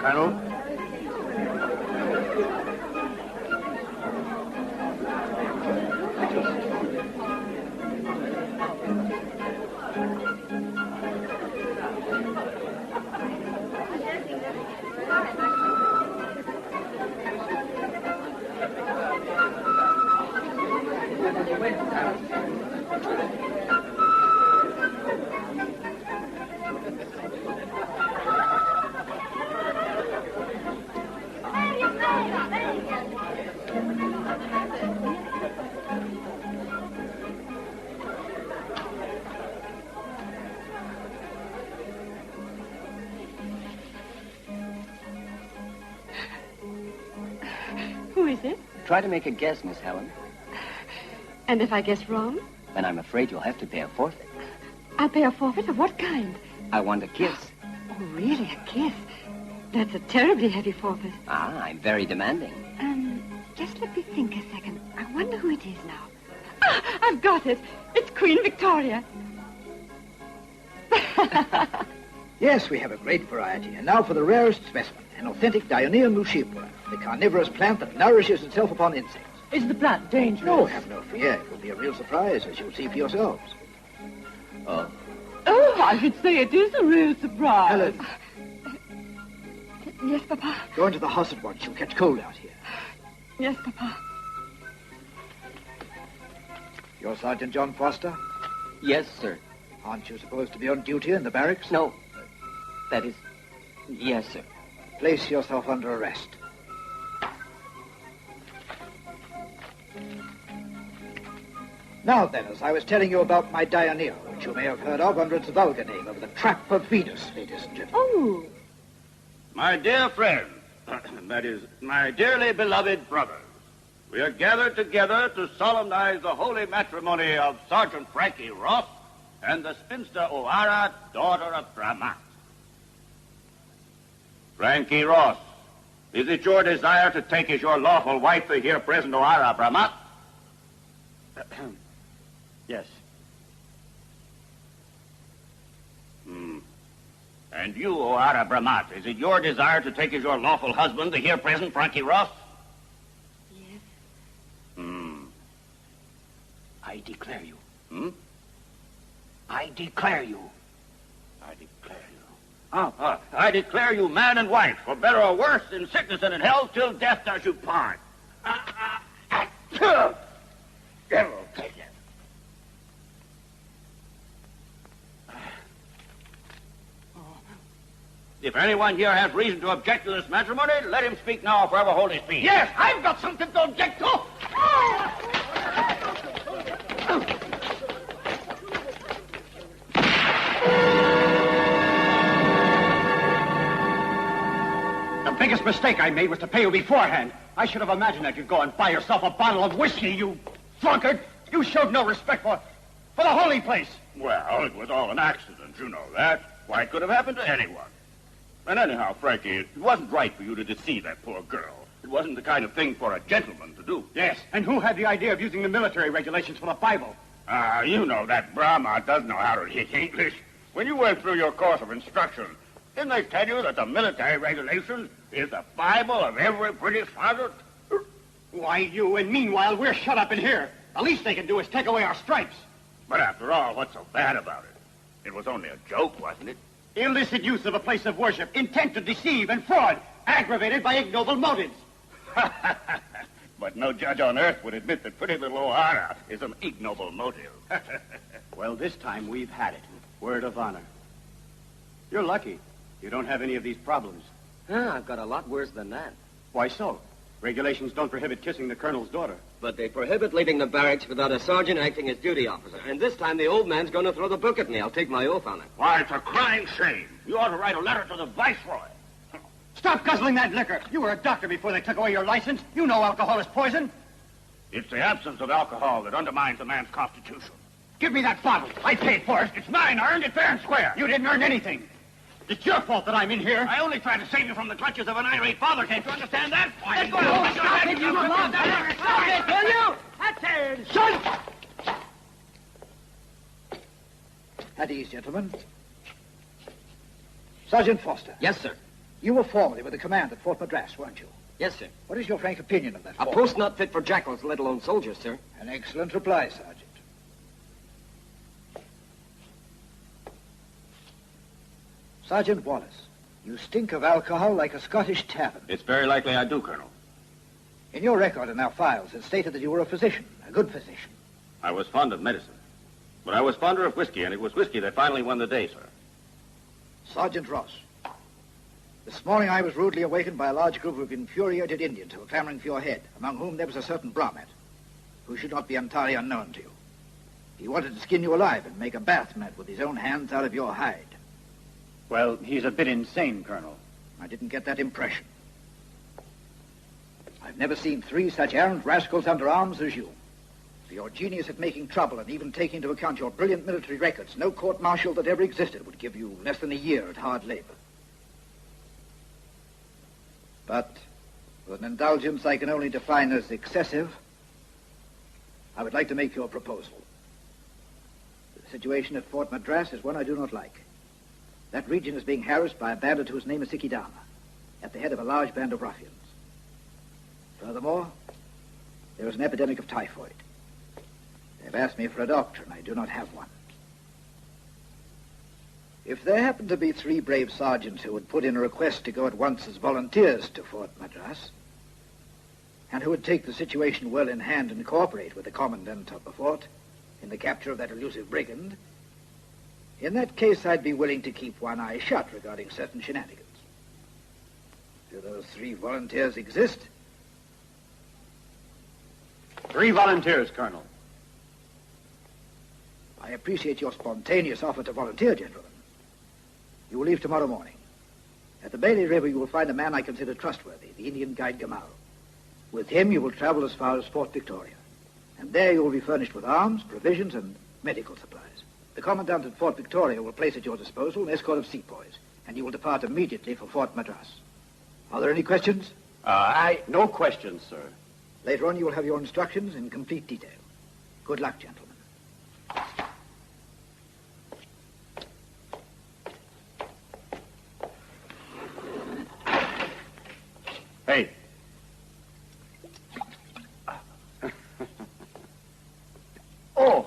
Colonel. Who is it? Try to make a guess, Miss Helen. And if I guess wrong? Then I'm afraid you'll have to pay a forfeit. I'll pay a forfeit of what kind? I want a kiss. Oh, really? A kiss? That's a terribly heavy forfeit. Ah, I'm very demanding. Just let me think a second. I wonder who it is now. Ah, I've got it. It's Queen Victoria. Yes, we have a great variety. And now for the rarest specimen, an authentic Dionaea muscipula, the carnivorous plant that nourishes itself upon insects. Is the plant dangerous? No, have no fear. It will be a real surprise, as you'll see for yourselves. Oh, I should say it is a real surprise. Helen. Yes, Papa. Go into the house at once. You'll catch cold out here. Yes, Papa. You're Sergeant John Foster? Yes, sir. Aren't you supposed to be on duty in the barracks? No. That is... Yes, sir. Place yourself under arrest. Now then, as I was telling you about my Dionaea, which you may have heard of under its vulgar name of the Trap of Venus, ladies and gentlemen. Oh. My dear friend, that is, my dearly beloved brothers, we are gathered together to solemnize the holy matrimony of Sergeant Frankie Ross and the spinster O'Hara, daughter of Bramat. Frankie Ross, is it your desire to take as your lawful wife the here present O'Hara Bramat? Yes. And you, O'Hara Bramat, is it your desire to take as your lawful husband the here present Frankie Ross? Yes. I declare you. I declare you. I declare you. I declare you man and wife, for better or worse, in sickness and in health, till death does you part. Devil take it. If anyone here has reason to object to this matrimony, let him speak now or forever hold his peace. Yes, I've got something to object to. The biggest mistake I made was to pay you beforehand. I should have imagined that you'd go and buy yourself a bottle of whiskey, you drunkard. You showed no respect for the holy place. Well, it was all an accident, you know that. Why, it could have happened to anyone. And anyhow, Frankie, it wasn't right for you to deceive that poor girl. It wasn't the kind of thing for a gentleman to do. Yes, and who had the idea of using the military regulations for the Bible? You know that Brahma does know how to read English. When you went through your course of instruction, didn't they tell you that the military regulations is the Bible of every British father? Why, you, and meanwhile, we're shut up in here. The least they can do is take away our stripes. But after all, what's so bad about it? It was only a joke, wasn't it? Illicit use of a place of worship, intent to deceive and fraud, aggravated by ignoble motives. But no judge on earth would admit that pretty little O'Hara is an ignoble motive. Well, this time we've had it. Word of honor. You're lucky. You don't have any of these problems. I've got a lot worse than that. Why so? Regulations don't prohibit kissing the colonel's daughter. But they prohibit leaving the barracks without a sergeant acting as duty officer. And this time the old man's going to throw the book at me. I'll take my oath on it. Why, it's a crying shame. You ought to write a letter to the viceroy. Stop guzzling that liquor. You were a doctor before they took away your license. You know alcohol is poison. It's the absence of alcohol that undermines a man's constitution. Give me that bottle. I paid for it. It's mine. I earned it fair and square. You didn't earn anything. It's your fault that I'm in here. I only tried to save you from the clutches of an irate father. Can't you understand that? Why, Let's go. Stop it, you Stop it, will you? That's it. Shut! At ease, gentlemen. Sergeant Foster. Yes, sir. You were formerly with the command at Fort Madras, weren't you? Yes, sir. What is your frank opinion of that A fort? post not fit for jackals, let alone soldiers, sir. An excellent reply, Sergeant. Sergeant Wallace, you stink of alcohol like a Scottish tavern. It's very likely I do, Colonel. In your record and our files, it stated that you were a physician, a good physician. I was fond of medicine. But I was fonder of whiskey, and it was whiskey that finally won the day, sir. Sergeant Ross, this morning I was rudely awakened by a large group of infuriated Indians who were clamoring for your head, among whom there was a certain Brahmin, who should not be entirely unknown to you. He wanted to skin you alive and make a bath mat with his own hands out of your hide. Well, he's a bit insane, Colonel. I didn't get that impression. I've never seen 3 such arrant rascals under arms as you. For your genius at making trouble and even taking into account your brilliant military records, no court-martial that ever existed would give you less than a year at hard labor. But with an indulgence I can only define as excessive, I would like to make you a proposal. The situation at Fort Madras is one I do not like. That region is being harassed by a bandit whose name is Sikidama, at the head of a large band of ruffians. Furthermore, there is an epidemic of typhoid. They've asked me for a doctor, and I do not have one. If there happen to be 3 brave sergeants who would put in a request to go at once as volunteers to Fort Madras, and who would take the situation well in hand and cooperate with the commandant of the fort in the capture of that elusive brigand, in that case I'd be willing to keep one eye shut regarding certain shenanigans. Do those 3 volunteers exist? 3 volunteers, Colonel. I appreciate your spontaneous offer to volunteer, gentlemen. You will leave tomorrow morning. At the Bailey River, you will find a man I consider trustworthy, the Indian guide Gamal. With him, you will travel as far as Fort Victoria. And there you will be furnished with arms, provisions, and medical supplies. The commandant at Fort Victoria will place at your disposal an escort of sepoys, and you will depart immediately for Fort Madras. Are there any questions? No questions, sir. Later on, you will have your instructions in complete detail. Good luck, gentlemen. Hey. Oh.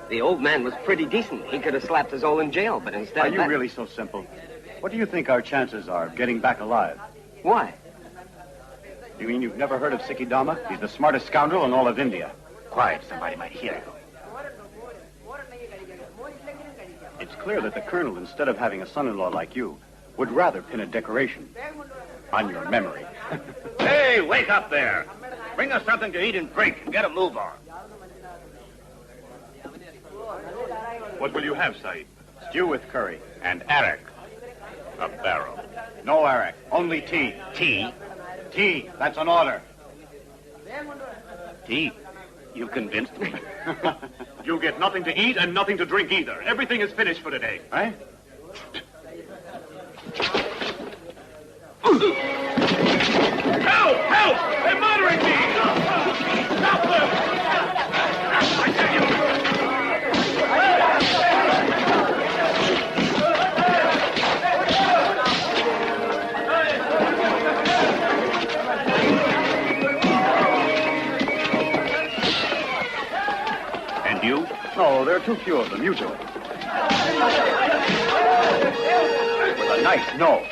The old man was pretty decent. He could have slapped us all in jail, but instead Are of you that... really so simple? What do you think our chances are of getting back alive? Why? You mean you've never heard of Sikidama? He's the smartest scoundrel in all of India. Quiet, somebody might hear you. It's clear that the colonel, instead of having a son-in-law like you, would rather pin a decoration on your memory. Hey, Hey, wake up there. Bring us something to eat and drink and get a move on. What will you have, Saeed? Stew with curry. And arak. A barrel. No arak. Only tea. Tea? Tea. That's an order. Tea? You convinced me. You'll get nothing to eat and nothing to drink either. Everything is finished for today. Eh? Help! Help! They're murdering me! Stop them! I tell you! And you? No, there are too few of them. You do it. With a knife, no.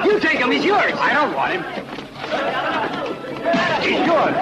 You take him. He's yours. I don't want him. He's yours.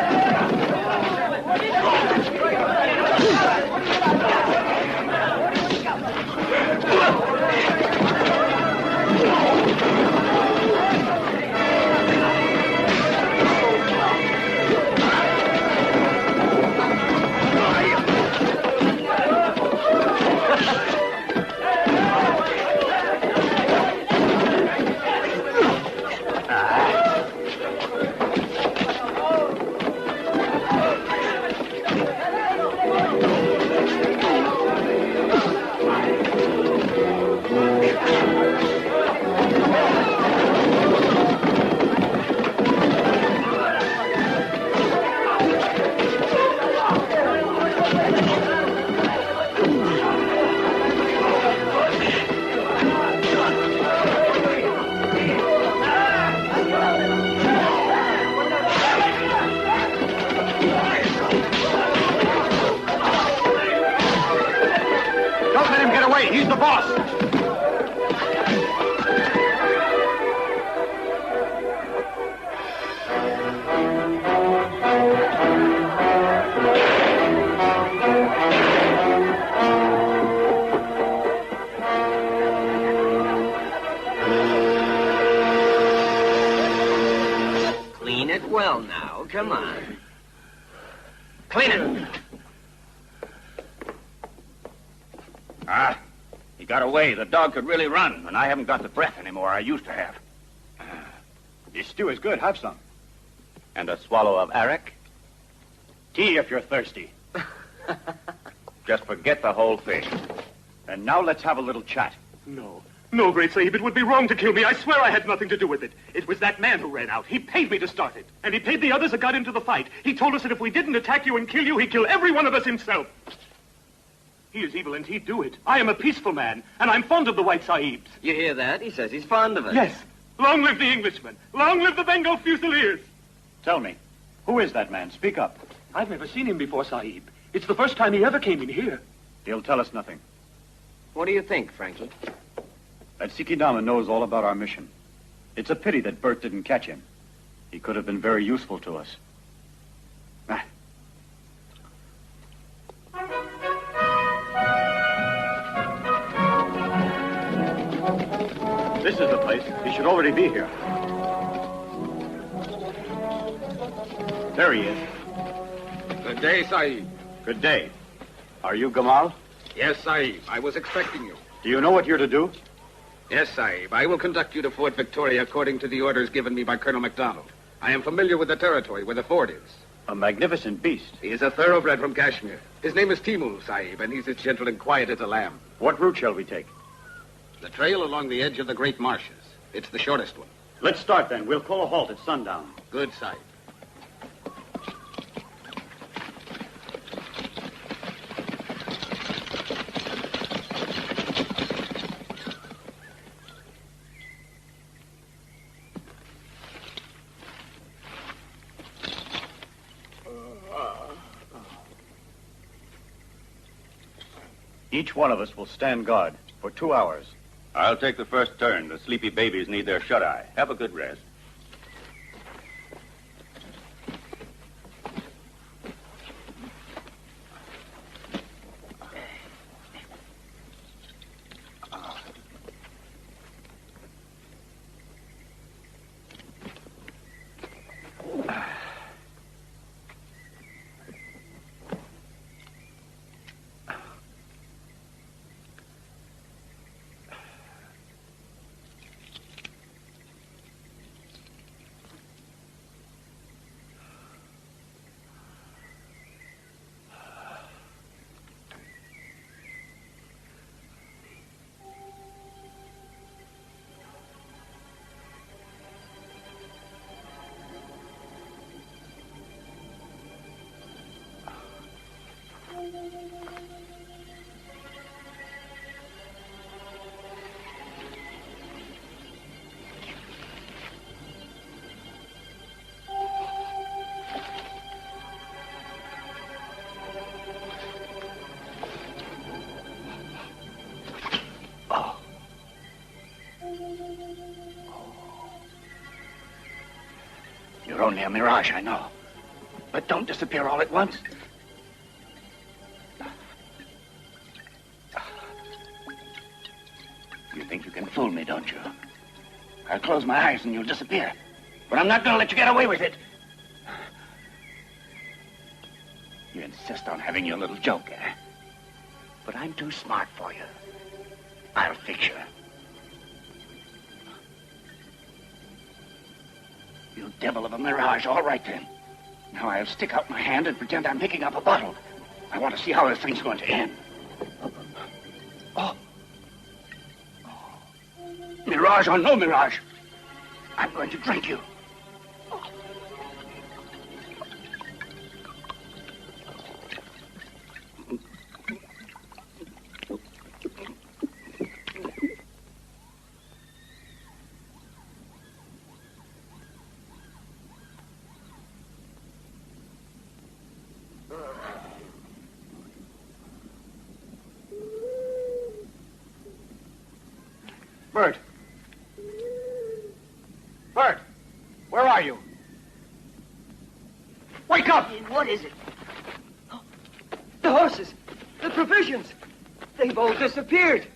He's the boss. Clean it well now. Come on. Clean it. Ah. He got away. The dog could really run, and I haven't got the breath anymore I used to have. This stew is good. Have some. And a swallow of arak? Tea if you're thirsty. Just forget the whole thing. And now let's have a little chat. No. No, Great Sahib, it would be wrong to kill me. I swear I had nothing to do with it. It was that man who ran out. He paid me to start it. And he paid the others that got into the fight. He told us that if we didn't attack you and kill you, he'd kill every one of us himself. He is evil, and he'd do it. I am a peaceful man, and I'm fond of the white sahibs. You hear that? He says he's fond of us. Yes. Long live the Englishmen. Long live the Bengal Fusiliers. Tell me, who is that man? Speak up. I've never seen him before, Sahib. It's the first time he ever came in here. He'll tell us nothing. What do you think, Frankie? That Sikidama knows all about our mission. It's a pity that Bert didn't catch him. He could have been very useful to us. Ah. This is the place. He should already be here. There he is. Good day, Sahib. Good day. Are you Gamal? Yes, Sahib. I was expecting you. Do you know what you're to do? Yes, Sahib. I will conduct you to Fort Victoria according to the orders given me by Colonel MacDonald. I am familiar with the territory where the fort is. A magnificent beast. He is a thoroughbred from Kashmir. His name is Timu, Sahib, and he's as gentle and quiet as a lamb. What route shall we take? The trail along the edge of the great marshes. It's the shortest one. Let's start then. We'll call a halt at sundown. Good, Sahib. Each one of us will stand guard for 2 hours. I'll take the first turn. The sleepy babies need their shut-eye. Have a good rest. only a mirage, I know. But don't disappear all at once. You think you can fool me, don't you? I'll close my eyes and you'll disappear. But I'm not going to let you get away with it. You insist on having your little joke, eh? But I'm too smart for you. I'll fix you. You devil of a mirage. All right, then. Now I'll stick out my hand and pretend I'm picking up a bottle. I want to see how this thing's going to end. Oh. Mirage or no mirage, I'm going to drink you. Bert. Bert, where are you? Wake up! What is it? The horses, the provisions, they've all disappeared.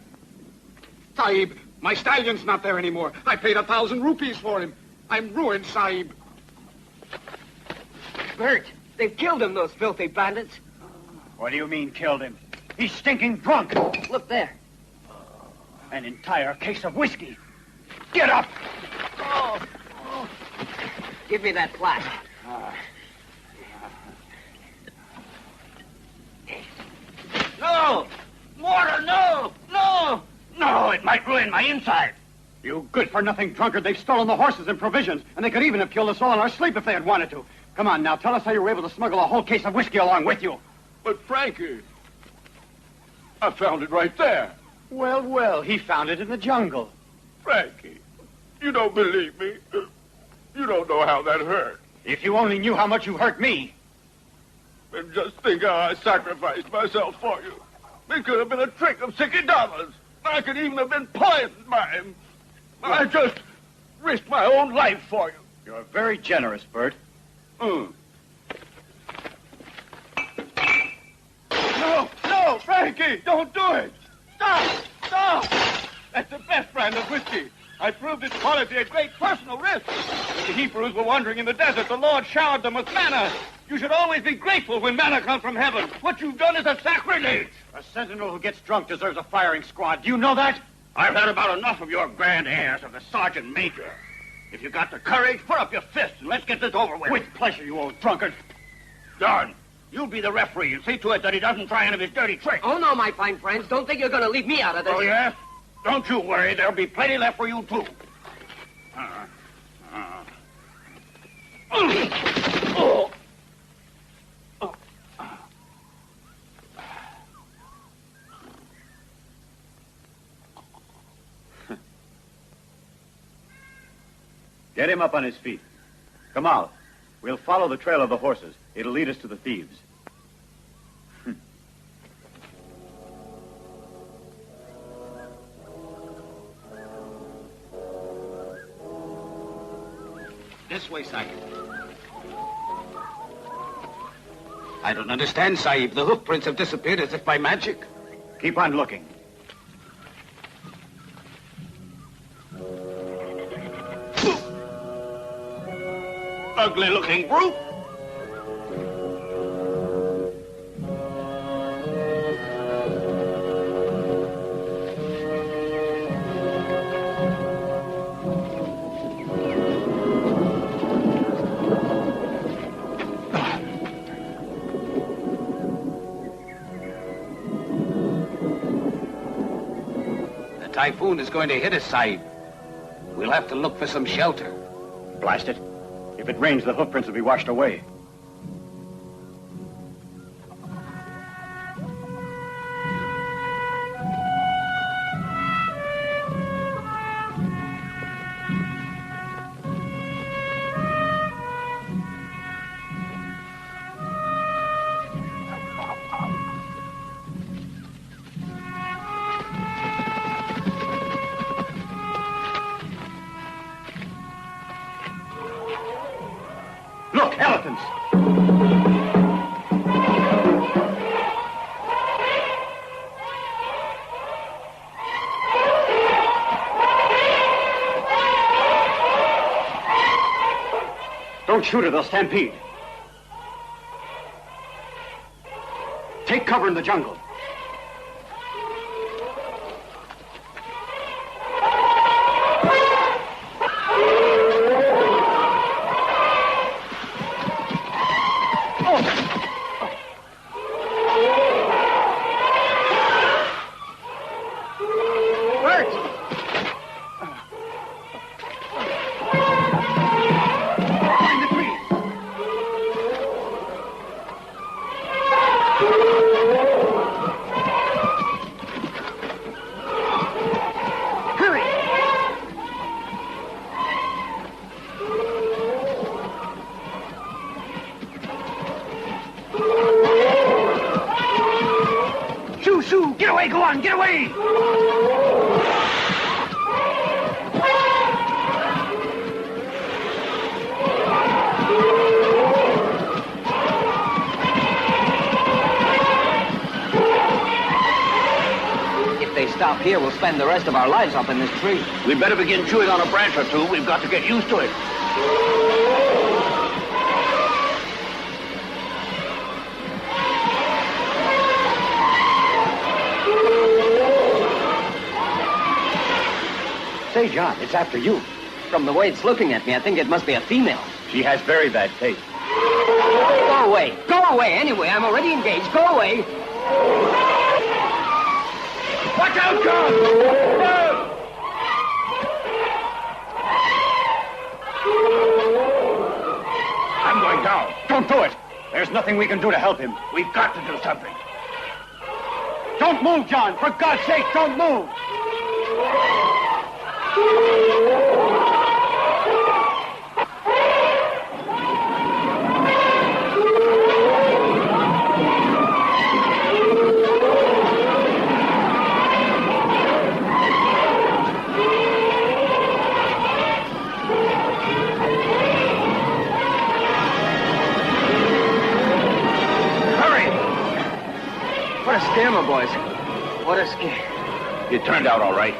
Sahib, my stallion's not there anymore. I paid 1,000 rupees for him. I'm ruined, Sahib. Bert, they've killed him, those filthy bandits. What do you mean, killed him? He's stinking drunk. Look there. An entire case of whiskey. Get up! Oh. Give me that flask. No! Water, no! No! No, it might ruin my inside. You good-for-nothing drunkard. They've stolen the horses and provisions, and they could even have killed us all in our sleep if they had wanted to. Come on, now, tell us how you were able to smuggle a whole case of whiskey along with you. But, Frankie, I found it right there. Well, well, he found it in the jungle. Frankie, you don't believe me. You don't know how that hurt. If you only knew how much you hurt me. And just think how I sacrificed myself for you. It could have been a trick of $60. I could even have been poisoned by him. I just risked my own life for you. You're very generous, Bert. No, Frankie, don't do it. Stop! That's the best brand of whiskey. I proved its quality at great personal risk. When the Hebrews were wandering in the desert, the Lord showered them with manna. You should always be grateful when manna comes from heaven. What you've done is a sacrilege. A sentinel who gets drunk deserves a firing squad. Do you know that? I've had about enough of your grand airs of the sergeant major. If you got the courage, put up your fist and let's get this over with. With pleasure, you old drunkard. John, you'll be the referee and see to it that he doesn't try any of his dirty tricks. Oh, no, my fine friends. Don't think you're going to leave me out of this. Oh, yes? Don't you worry. There'll be plenty left for you, too. Oh. Get him up on his feet. Come out. We'll follow the trail of the horses. It'll lead us to the thieves. This way, Sahib. I don't understand, Sahib. The hoof prints have disappeared as if by magic. Keep on looking. Ugly-looking brute. The typhoon is going to hit us, Sahib. We'll have to look for some shelter. Blast it. If it rains, the hoof prints will be washed away. Elephants! Don't shoot her, they'll stampede. Take cover in the jungle. Get away, go on, get away! If they stop here, we'll spend the rest of our lives up in this tree. We better begin chewing on a branch or two. We've got to get used to it. Say, John, it's after you. From the way it's looking at me, I think it must be a female. She has very bad taste. Go away. Go away. Anyway, I'm already engaged. Go away. Watch out, John! No! I'm going down. Don't do it. There's nothing we can do to help him. We've got to do something. Don't move, John. For God's sake, don't move. What a scammer, boys. What a scam. You turned out all right.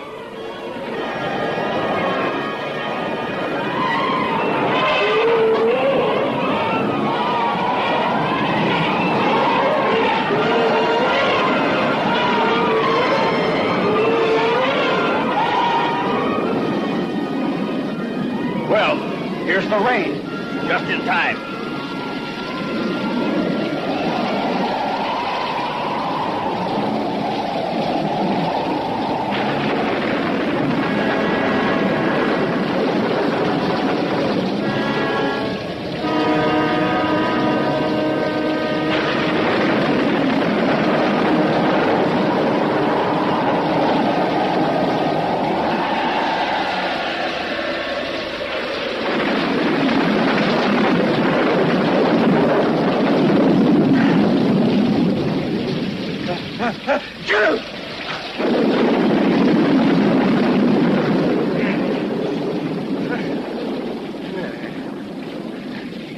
Well, here's the rain. Just in time.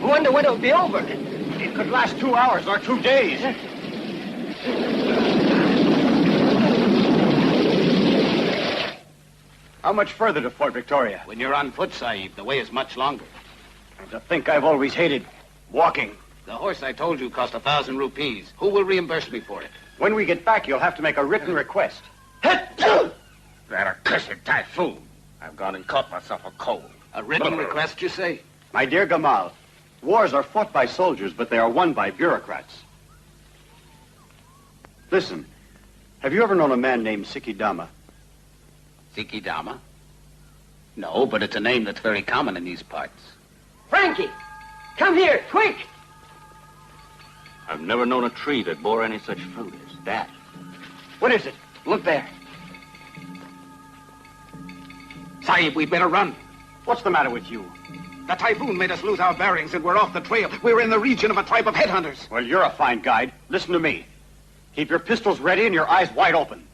I wonder when it'll be over. It could last 2 hours or 2 days. How much further to Fort Victoria? When you're on foot, Sahib, the way is much longer. And to think I've always hated walking. The horse I told you cost 1,000 rupees. Who will reimburse me for it? When we get back, you'll have to make a written request. That accursed typhoon. I've gone and caught myself a cold. A written request, you say? My dear Gamal, wars are fought by soldiers, but they are won by bureaucrats. Listen, have you ever known a man named Sikidama? Sikidama? No, but it's a name that's very common in these parts. Frankie, come here, quick! I've never known a tree that bore any such fruit as that. What is it? Look there. Sahib, we'd better run. What's the matter with you? The typhoon made us lose our bearings and we're off the trail. We're in the region of a tribe of headhunters. Well, you're a fine guide. Listen to me. Keep your pistols ready and your eyes wide open.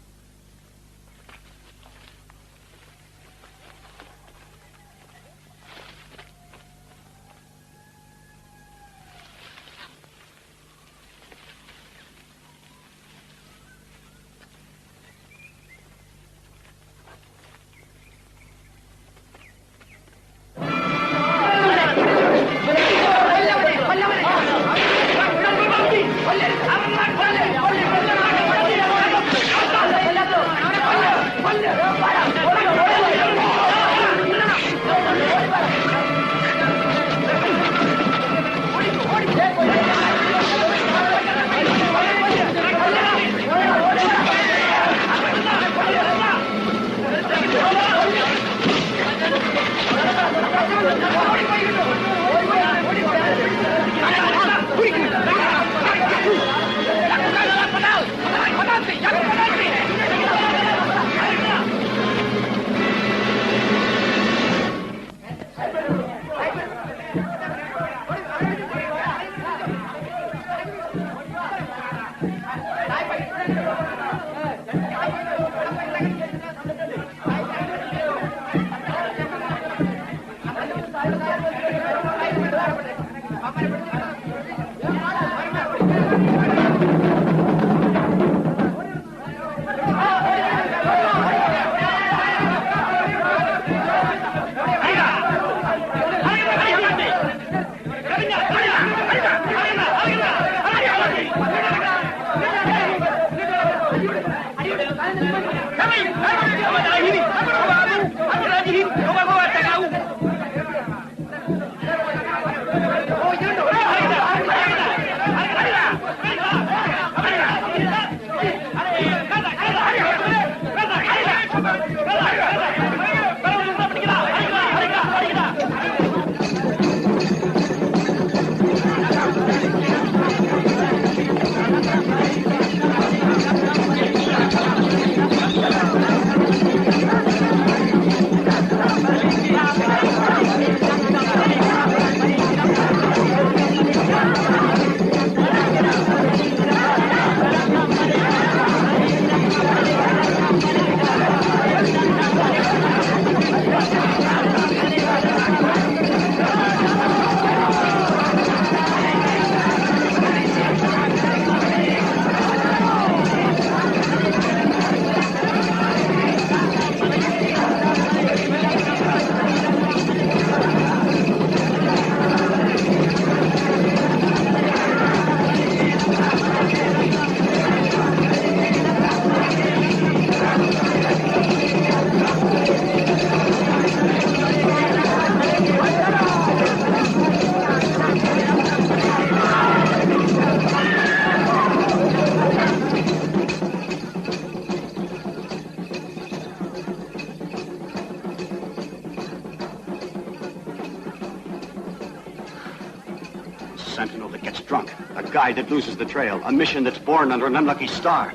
Sentinel that gets drunk. A guide that loses the trail. A mission that's born under an unlucky star.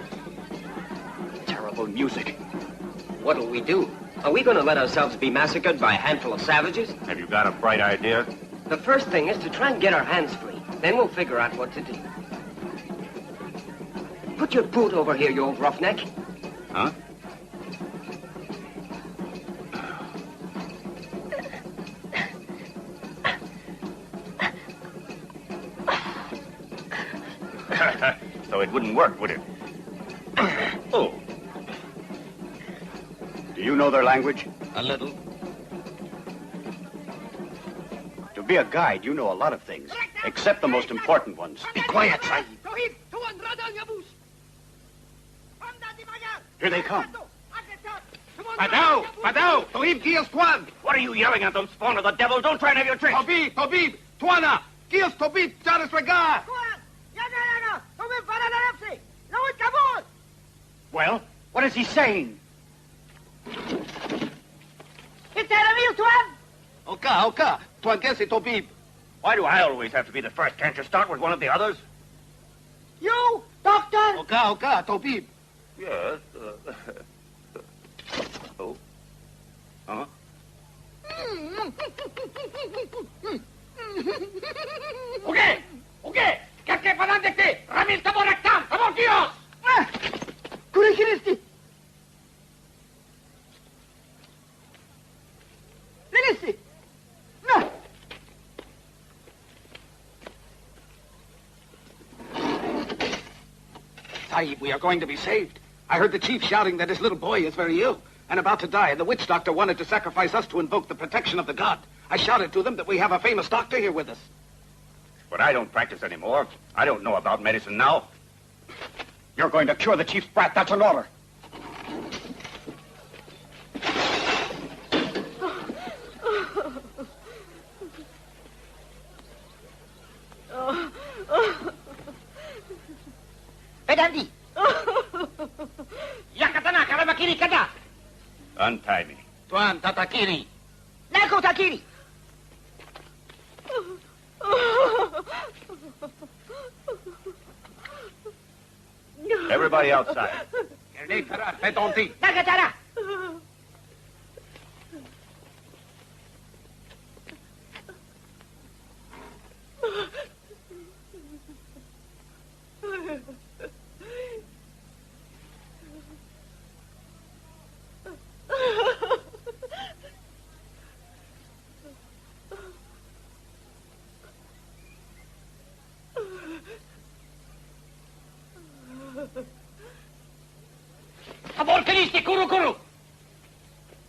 Terrible music. What'll we do? Are we going to let ourselves be massacred by a handful of savages? Have you got a bright idea? The first thing is to try and get our hands free. Then we'll figure out what to do. Put your boot over here, you old roughneck. Huh? So it wouldn't work, would it? Oh. Do you know their language? A little. To be a guide, you know a lot of things, except the most important ones. Be quiet, Sahib. Here they come. Badao! Badao! Tohib Gios Tuan! What are you yelling at them, spawn of the devil? Don't try and have your tricks. Tobib! Tuana! Gios Tobib! Charis Regar! Well, what is he saying? Oka! Tuan Gesi Tobib! Why do I always have to be the first? Can't you start with one of the others? You, doctor! Oka! Tobib! Yes. Oh. Huh? Okay! Kake panandekte! Ramil taboraktam! Tabokios! Kurikiristi! Lilisti! No! Sahib, we are going to be saved. I heard the chief shouting that his little boy is very ill and about to die, and the witch doctor wanted to sacrifice us to invoke the protection of the god. I shouted to them that we have a famous doctor here with us. But I don't practice anymore. I don't know about medicine now. You're going to cure the chief's brat. That's an order. Pedandi! Yakatana, Karamakiri Kada! Untie me. Tuan Tatakiri! Nako Takiri! Everybody outside. Nagatara!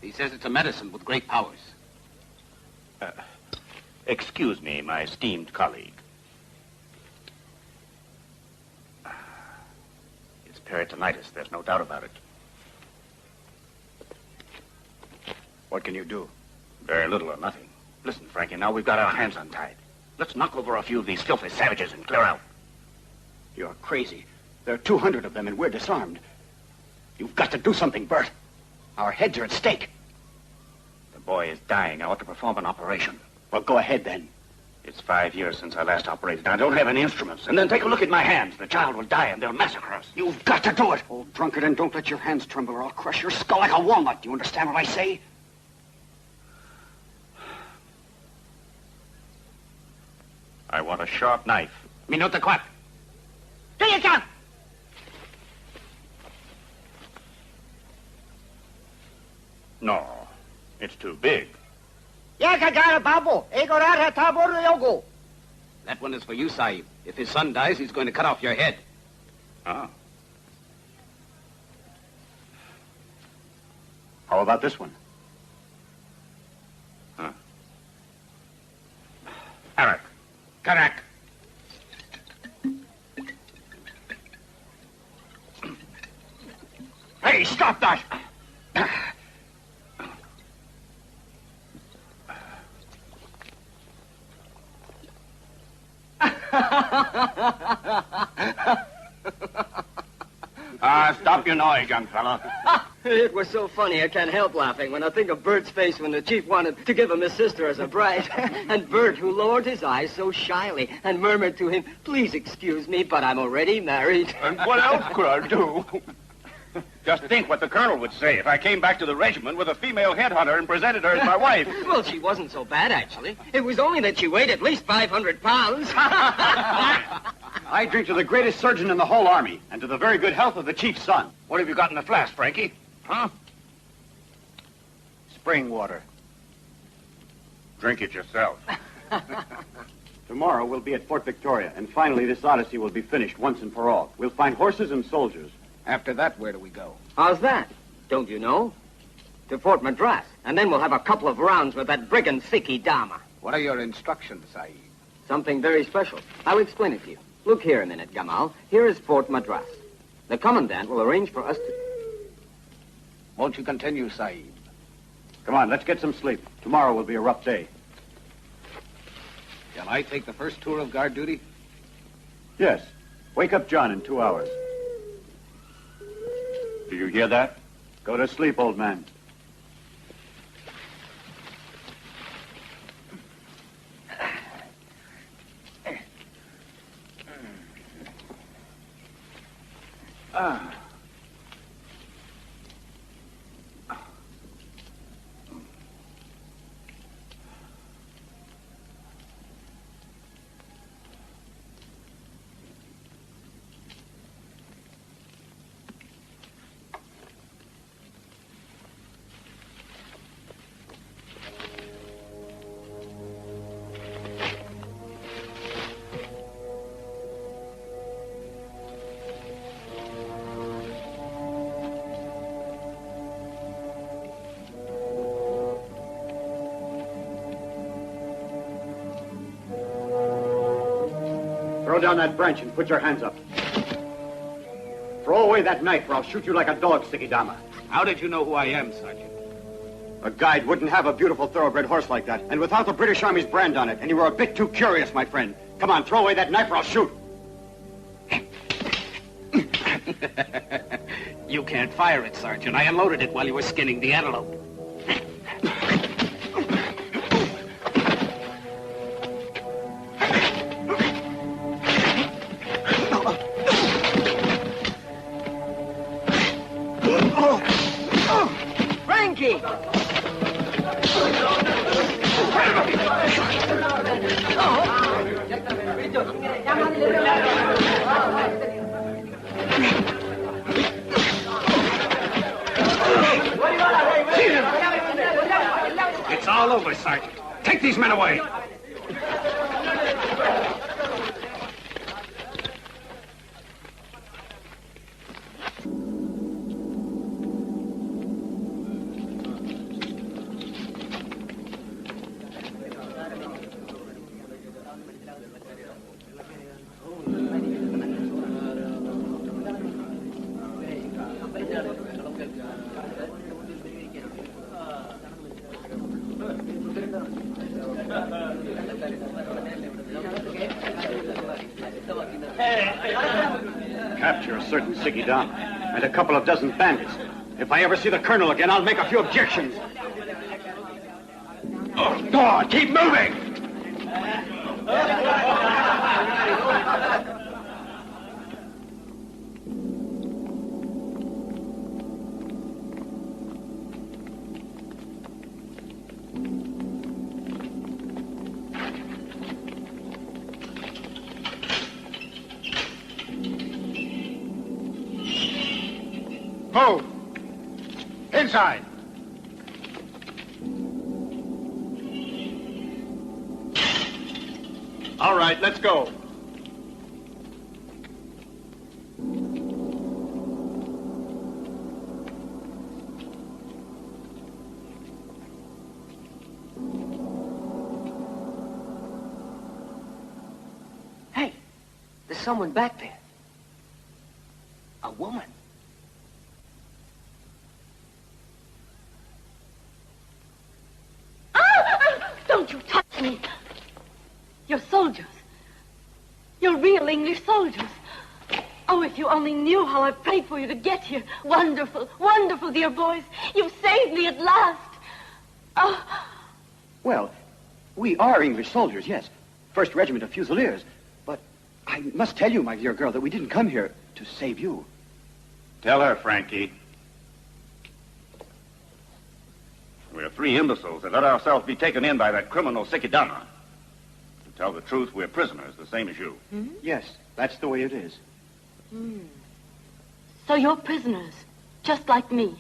He says it's a medicine with great powers. Excuse me, my esteemed colleague. It's peritonitis, there's no doubt about it. What can you do? Very little or nothing. Listen, Frankie, now we've got our hands untied. Let's knock over a few of these filthy savages and clear out. You're crazy. There are 200 of them, and we're disarmed. You've got to do something, Bert. Our heads are at stake. The boy is dying. I ought to perform an operation. Well, go ahead, then. It's 5 years since I last operated. I don't have any instruments. And then take a look at my hands. The child will die, and they'll massacre us. You've got to do it. Old drunkard, and don't let your hands tremble, or I'll crush your skull like a walnut. Do you understand what I say? I want a sharp knife. Minuto quack. No, it's too big. That one is for you, Sahib. If his son dies, he's going to cut off your head. Ah. How about this one? Huh. Eric. Correct. Hey, stop that! Stop your noise, young fella. It was so funny I can't help laughing when I think of Bert's face when the chief wanted to give him his sister as a bride. And Bert, who lowered his eyes so shyly and murmured to him, "Please excuse me, but I'm already married." And what else could I do? Just think what the colonel would say if I came back to the regiment with a female headhunter and presented her as my wife. Well, she wasn't so bad, actually. It was only that she weighed at least 500 pounds. I drink to the greatest surgeon in the whole army, and to the very good health of the chief's son. What have you got in the flask, Frankie? Huh? Spring water. Drink it yourself. Tomorrow we'll be at Fort Victoria, and finally this odyssey will be finished once and for all. We'll find horses and soldiers. After that, where do we go? How's that? Don't you know? To Fort Madras. And then we'll have a couple of rounds with that brigand Sikhi Dama. What are your instructions, Sahib? Something very special. I'll explain it to you. Look here a minute, Gamal. Here is Fort Madras. The commandant will arrange for us to... Won't you continue, Sahib? Come on, let's get some sleep. Tomorrow will be a rough day. Shall I take the first tour of guard duty? Yes. Wake up John in 2 hours. Do you hear that? Go to sleep, old man. Throw down that branch and put your hands up. Throw away that knife or I'll shoot you like a dog, Sikidama. How did you know who I am, Sergeant? A guide wouldn't have a beautiful thoroughbred horse like that, and without the British Army's brand on it, and you were a bit too curious, my friend. Come on, throw away that knife or I'll shoot. You can't fire it, Sergeant. I unloaded it while you were skinning the antelope. Frankie! It's all over, Sergeant. Take these men away. Capture a certain Sikidam and a couple of dozen bandits. If I ever see the colonel again, I'll make a few objections. Oh, go on, keep moving! Move! Inside! All right, let's go. Hey, there's someone back there. A woman. Don't you touch me. You're soldiers. You're real English soldiers. Oh, if you only knew how I prayed for you to get here. Wonderful, wonderful, dear boys. You've saved me at last. Oh. Well, we are English soldiers, yes. First Regiment of Fusiliers. But I must tell you, my dear girl, that we didn't come here to save you. Tell her, Frankie. We're three imbeciles that let ourselves be taken in by that criminal Sikidama. To tell the truth, we're prisoners, the same as you. Hmm? Yes, that's the way it is. So you're prisoners, just like me.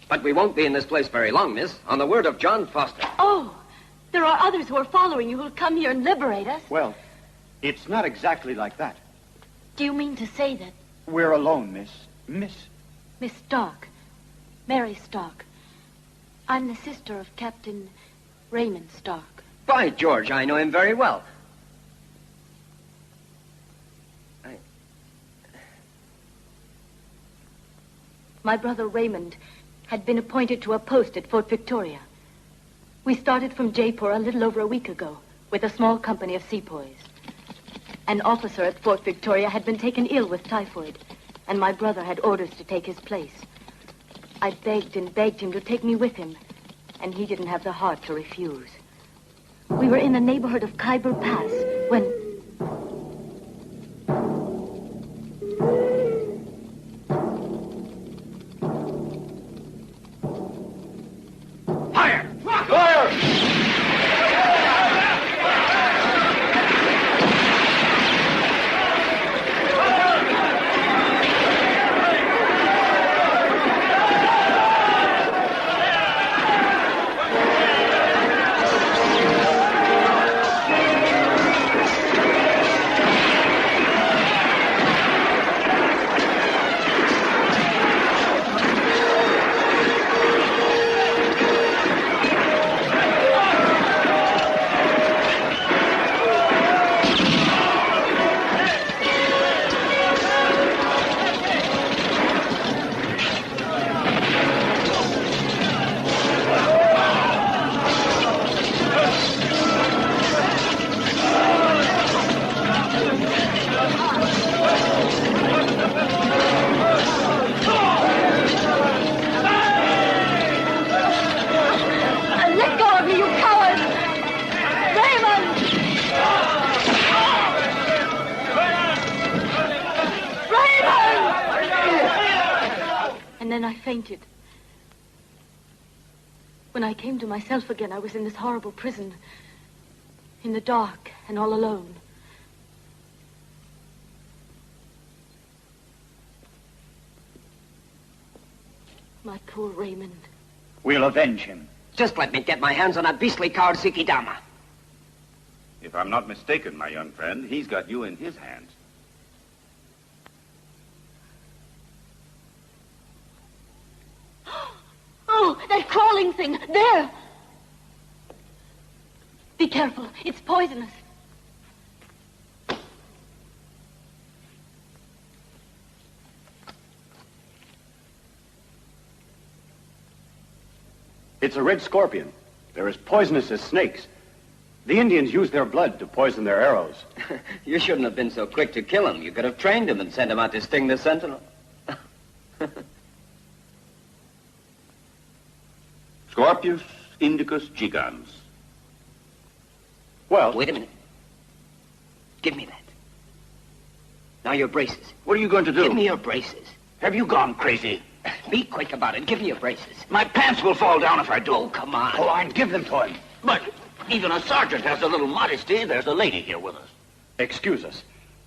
But we won't be in this place very long, miss. On the word of John Foster. Oh, there are others who are following you who'll come here and liberate us. Well, it's not exactly like that. Do you mean to say that We're alone, miss. Miss Stark, Mary Stark, I'm the sister of Captain Raymond Stark. By George, I know him very well. My brother Raymond had been appointed to a post at Fort Victoria. We started from Jaipur a little over a week ago with a small company of sepoys. An officer at Fort Victoria had been taken ill with typhoid, and my brother had orders to take his place. I begged and begged him to take me with him, and he didn't have the heart to refuse. We were in the neighborhood of Khyber Pass when... Fire! Fire! Then I fainted. When I came to myself again, I was in this horrible prison, in the dark and all alone. My poor Raymond. We'll avenge him. Just let me get my hands on that beastly coward Sikidama. If I'm not mistaken, my young friend, he's got you in his hands. Oh, that crawling thing! There! Be careful. It's poisonous. It's a red scorpion. They're as poisonous as snakes. The Indians use their blood to poison their arrows. You shouldn't have been so quick to kill him. You could have trained him and sent him out to sting the sentinel. Scorpius indicus gigans. Well... Wait a minute. Give me that. Now your braces. What are you going to do? Give me your braces. Have you gone crazy? Be quick about it. Give me your braces. My pants will fall down if I do. Oh, come on. Go on, give them to him. But even a sergeant has a little modesty. There's a lady here with us. Excuse us.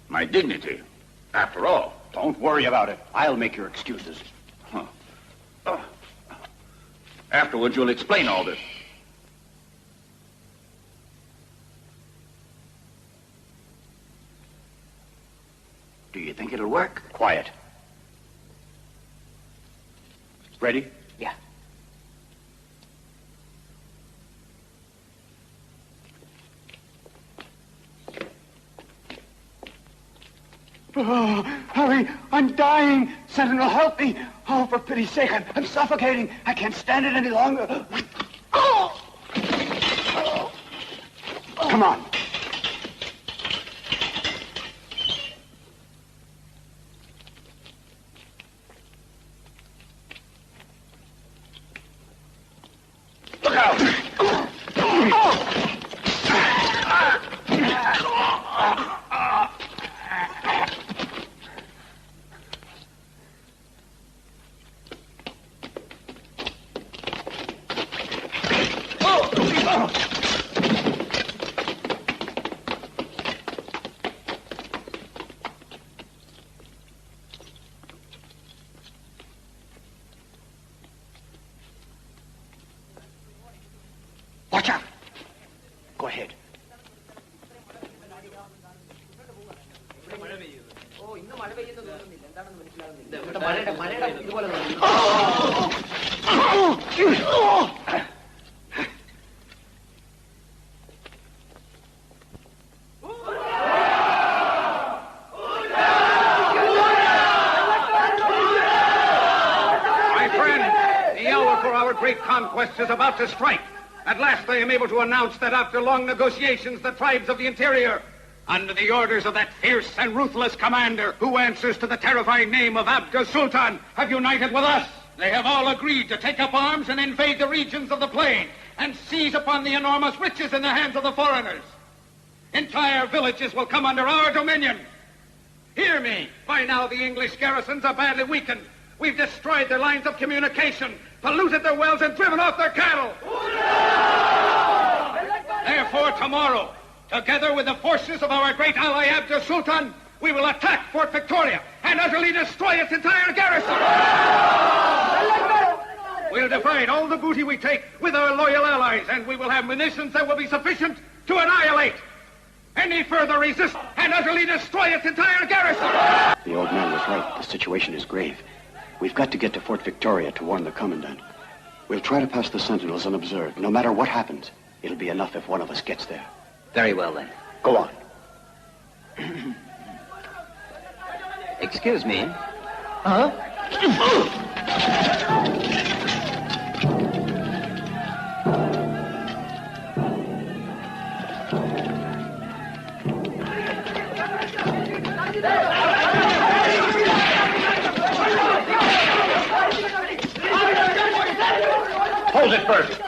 My dignity, after all. Don't worry about it. I'll make your excuses. Afterwards, you'll explain all this. Do you think it'll work? Quiet. Ready? Yeah. Oh, hurry! I'm dying! Sentinel, help me! Oh, for pity's sake, I'm suffocating! I can't stand it any longer! Oh! Come on! Look out! Watch out! Go ahead. My friend, the hour for our great conquest is about to strike. At last I am able to announce that after long negotiations, the tribes of the interior, under the orders of that fierce and ruthless commander who answers to the terrifying name of Abdul Sultan, have united with us. They have all agreed to take up arms and invade the regions of the plain and seize upon the enormous riches in the hands of the foreigners. Entire villages will come under our dominion. Hear me. By now the English garrisons are badly weakened. We've destroyed their lines of communication, polluted their wells, and driven off their cattle. Therefore, tomorrow, together with the forces of our great ally Abdul Sultan, we will attack Fort Victoria and utterly destroy its entire garrison. We'll divide all the booty we take with our loyal allies, and we will have munitions that will be sufficient to annihilate any further resistance and utterly destroy its entire garrison. The old man was right. The situation is grave. We've got to get to Fort Victoria to warn the commandant. We'll try to pass the sentinels unobserved. No matter what happens, it'll be enough if one of us gets there. Very well, then. Go on. Excuse me. Huh? Hold it first.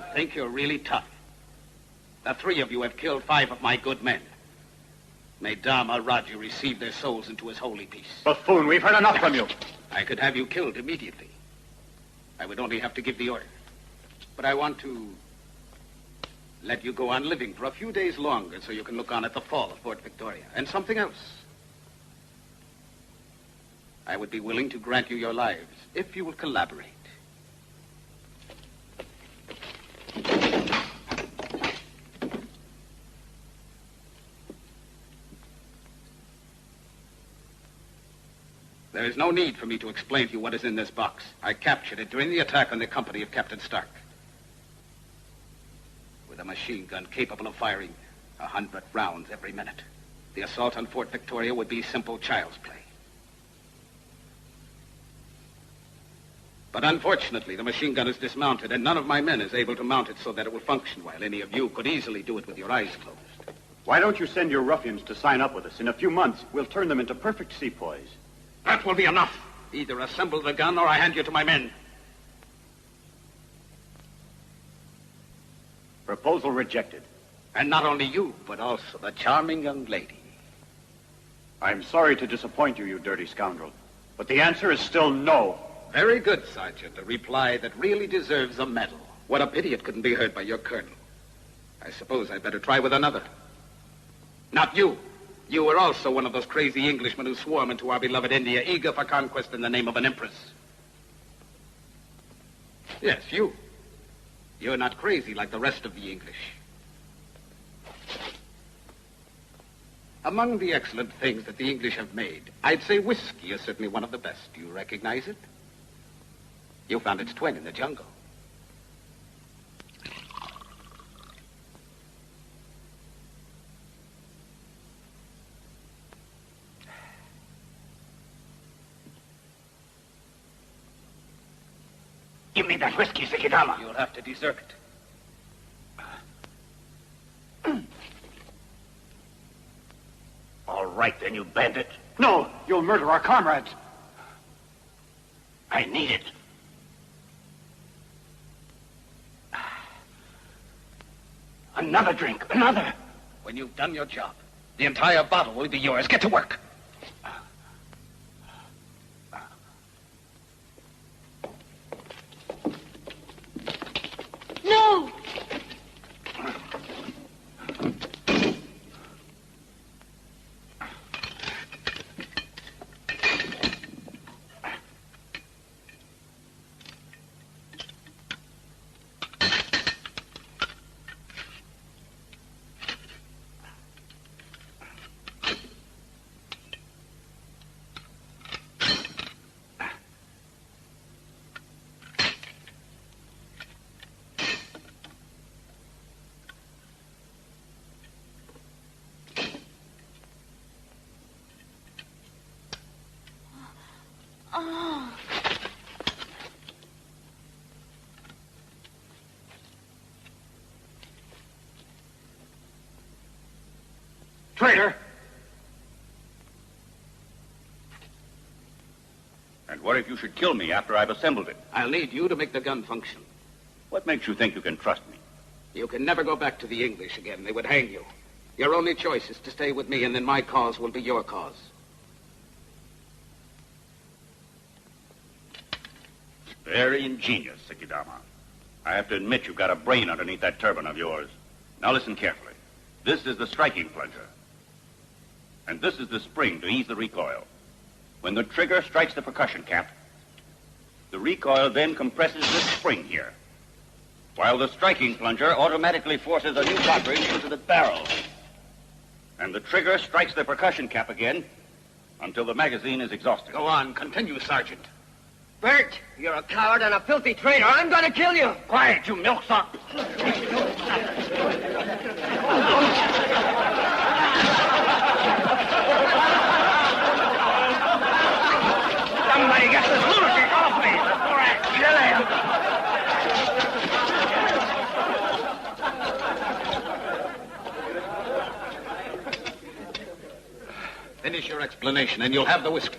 I think you're really tough. The three of you have killed 5 of my good men. May Dharma Raja receive their souls into his holy peace. Buffoon, we've heard enough from you. I could have you killed immediately. I would only have to give the order. But I want to let you go on living for a few days longer so you can look on at the fall of Fort Victoria. And something else. I would be willing to grant you your lives if you will collaborate. There is no need for me to explain to you what is in this box. I captured it during the attack on the company of Captain Stark. machine gun capable of firing 100 rounds every minute. The assault on Fort Victoria would be simple child's play. But unfortunately, the machine gun is dismounted, and none of my men is able to mount it so that it will function, while any of you could easily do it with your eyes closed. Why don't you send your ruffians to sign up with us? In a few months, we'll turn them into perfect sepoys. That will be enough. Either assemble the gun or I hand you to my men. Proposal rejected. And not only you, but also the charming young lady. I'm sorry to disappoint you, you dirty scoundrel. But the answer is still no. Very good, Sergeant. A reply that really deserves a medal. What a pity it couldn't be heard by your colonel. I suppose I'd better try with another. Not you. You were also one of those crazy Englishmen who swarm into our beloved India, eager for conquest in the name of an empress. Yes, you. You're not crazy like the rest of the English. Among the excellent things that the English have made, I'd say whiskey is certainly one of the best. Do you recognize it? You found its twin in the jungle. Give me that whiskey, Sikidama. You'll have to desert it. All right, then, you bandit. No, you'll murder our comrades. I need it. Another drink, another. When you've done your job, the entire bottle will be yours. Get to work. No! Oh. Traitor! And what if you should kill me after I've assembled it? I'll need you to make the gun function. What makes you think you can trust me? You can never go back to the English again. They would hang you. Your only choice is to stay with me, and then my cause will be your cause. Very ingenious, Sikidama. I have to admit you've got a brain underneath that turban of yours. Now listen carefully. This is the striking plunger. And this is the spring to ease the recoil. When the trigger strikes the percussion cap, the recoil then compresses this spring here, while the striking plunger automatically forces a new cartridge into the barrel. And the trigger strikes the percussion cap again until the magazine is exhausted. Go on. Continue, Sergeant. Bert, you're a coward and a filthy traitor. I'm going to kill you. Quiet, you milksop! Somebody get this lunatic off me before I kill him. Finish your explanation, and you'll have the whiskey.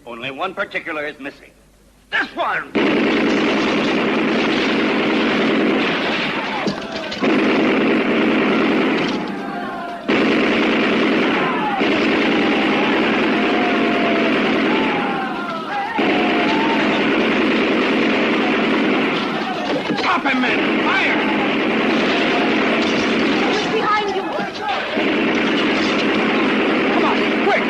Only one particular is missing. This one! Stop him, men! Fire! He's behind you! Come on, quick!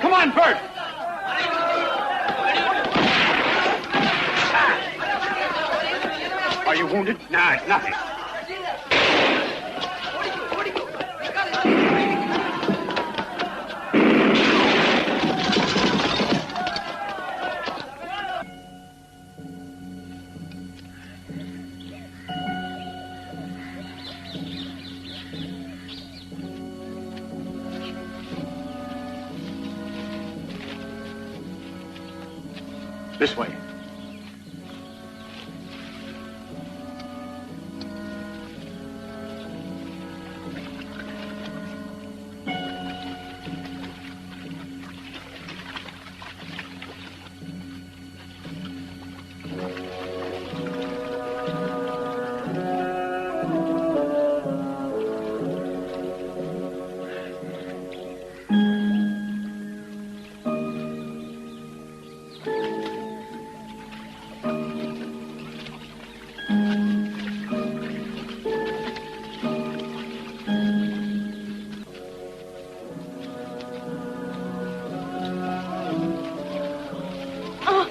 Come on, Bert! wounded? No, it's nothing. This way.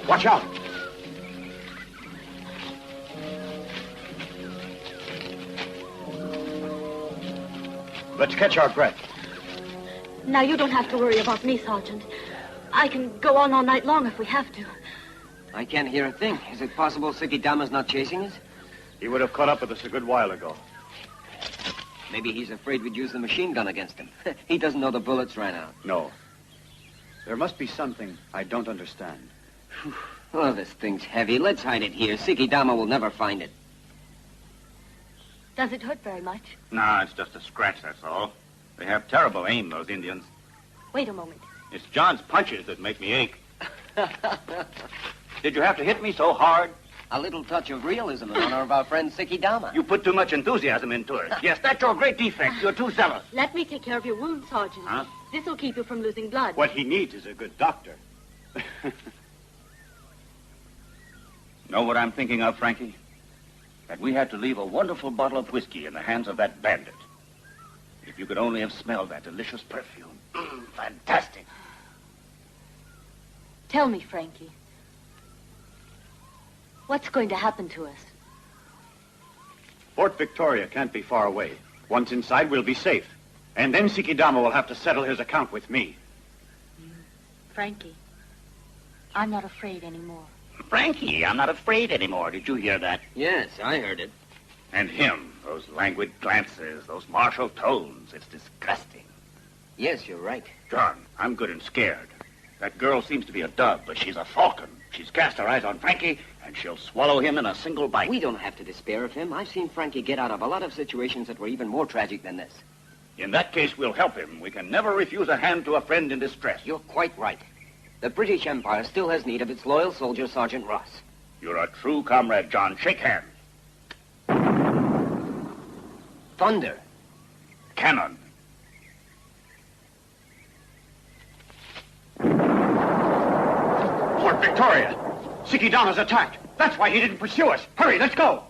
Watch out! Let's catch our breath. Now, you don't have to worry about me, Sergeant. I can go on all night long if we have to. I can't hear a thing. Is it possible Sikidama's not chasing us? He would have caught up with us a good while ago. Maybe he's afraid we'd use the machine gun against him. He doesn't know the bullets ran out. No. There must be something I don't understand. Oh, this thing's heavy. Let's hide it here. Sikidama will never find it. Does it hurt very much? No, it's just a scratch, that's all. They have terrible aim, those Indians. Wait a moment. It's John's punches that make me ache. Did you have to hit me so hard? A little touch of realism in honor of our friend Sikidama. You put too much enthusiasm into it. Yes, that's your great defect. You're too zealous. Let me take care of your wound, Sergeant. Huh? This will keep you from losing blood. What he needs is a good doctor. Know what I'm thinking of, Frankie? That we had to leave a wonderful bottle of whiskey in the hands of that bandit. If you could only have smelled that delicious perfume. Fantastic. Tell me, Frankie. What's going to happen to us? Fort Victoria can't be far away. Once inside, we'll be safe. And then Sikidama will have to settle his account with me. Frankie, I'm not afraid anymore. Frankie, I'm not afraid anymore. Did you hear that? Yes, I heard it. And him, those languid glances, those martial tones. It's disgusting. Yes, you're right. John, I'm good and scared. That girl seems to be a dove, but she's a falcon. She's cast her eyes on Frankie, and she'll swallow him in a single bite. We don't have to despair of him. I've seen Frankie get out of a lot of situations that were even more tragic than this. In that case, we'll help him. We can never refuse a hand to a friend in distress. You're quite right. The British Empire still has need of its loyal soldier, Sergeant Ross. You're a true comrade, John. Shake hands. Thunder. Cannon. Fort Victoria! Sikidama's attacked. That's why he didn't pursue us. Hurry, let's go.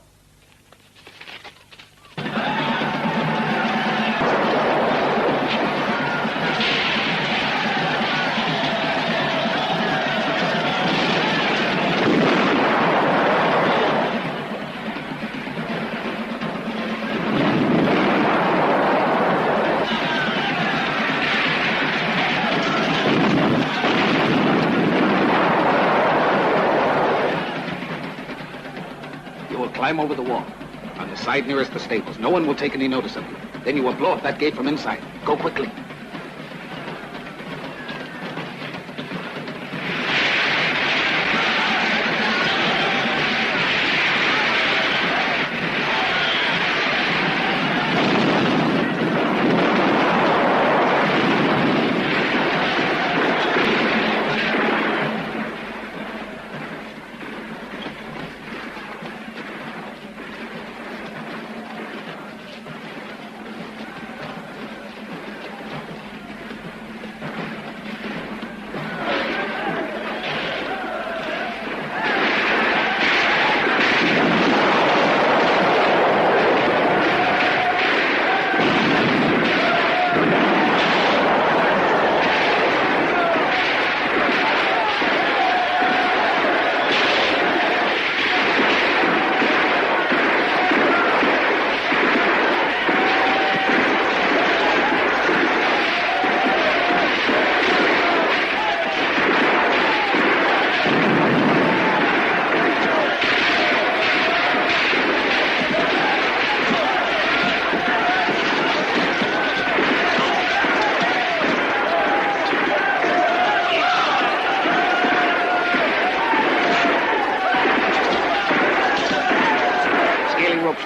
Climb over the wall. On the side nearest the stables. No one will take any notice of you. Then you will blow up that gate from inside. Go quickly.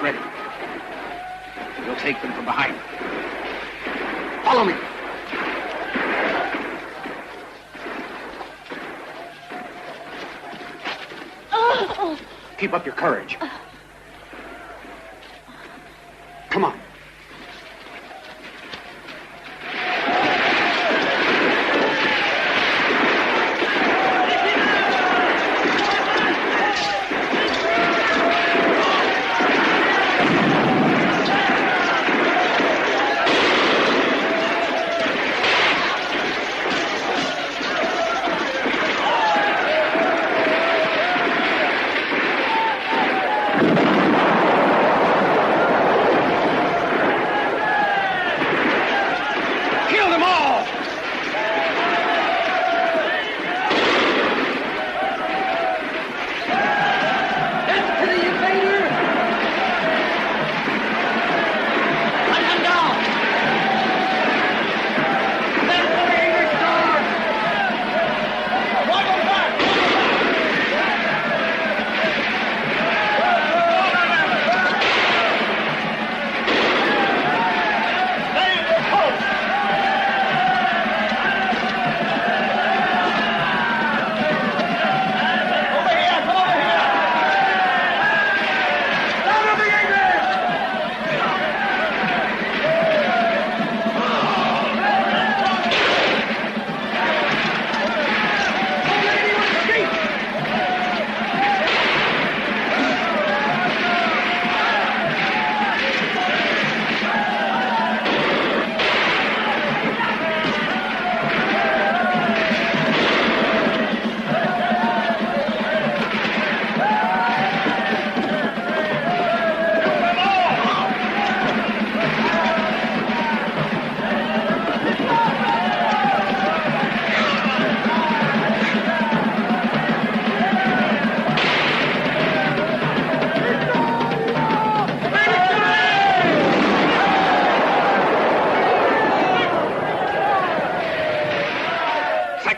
ready. We'll take them from behind. Follow me. Keep up your courage. Come on.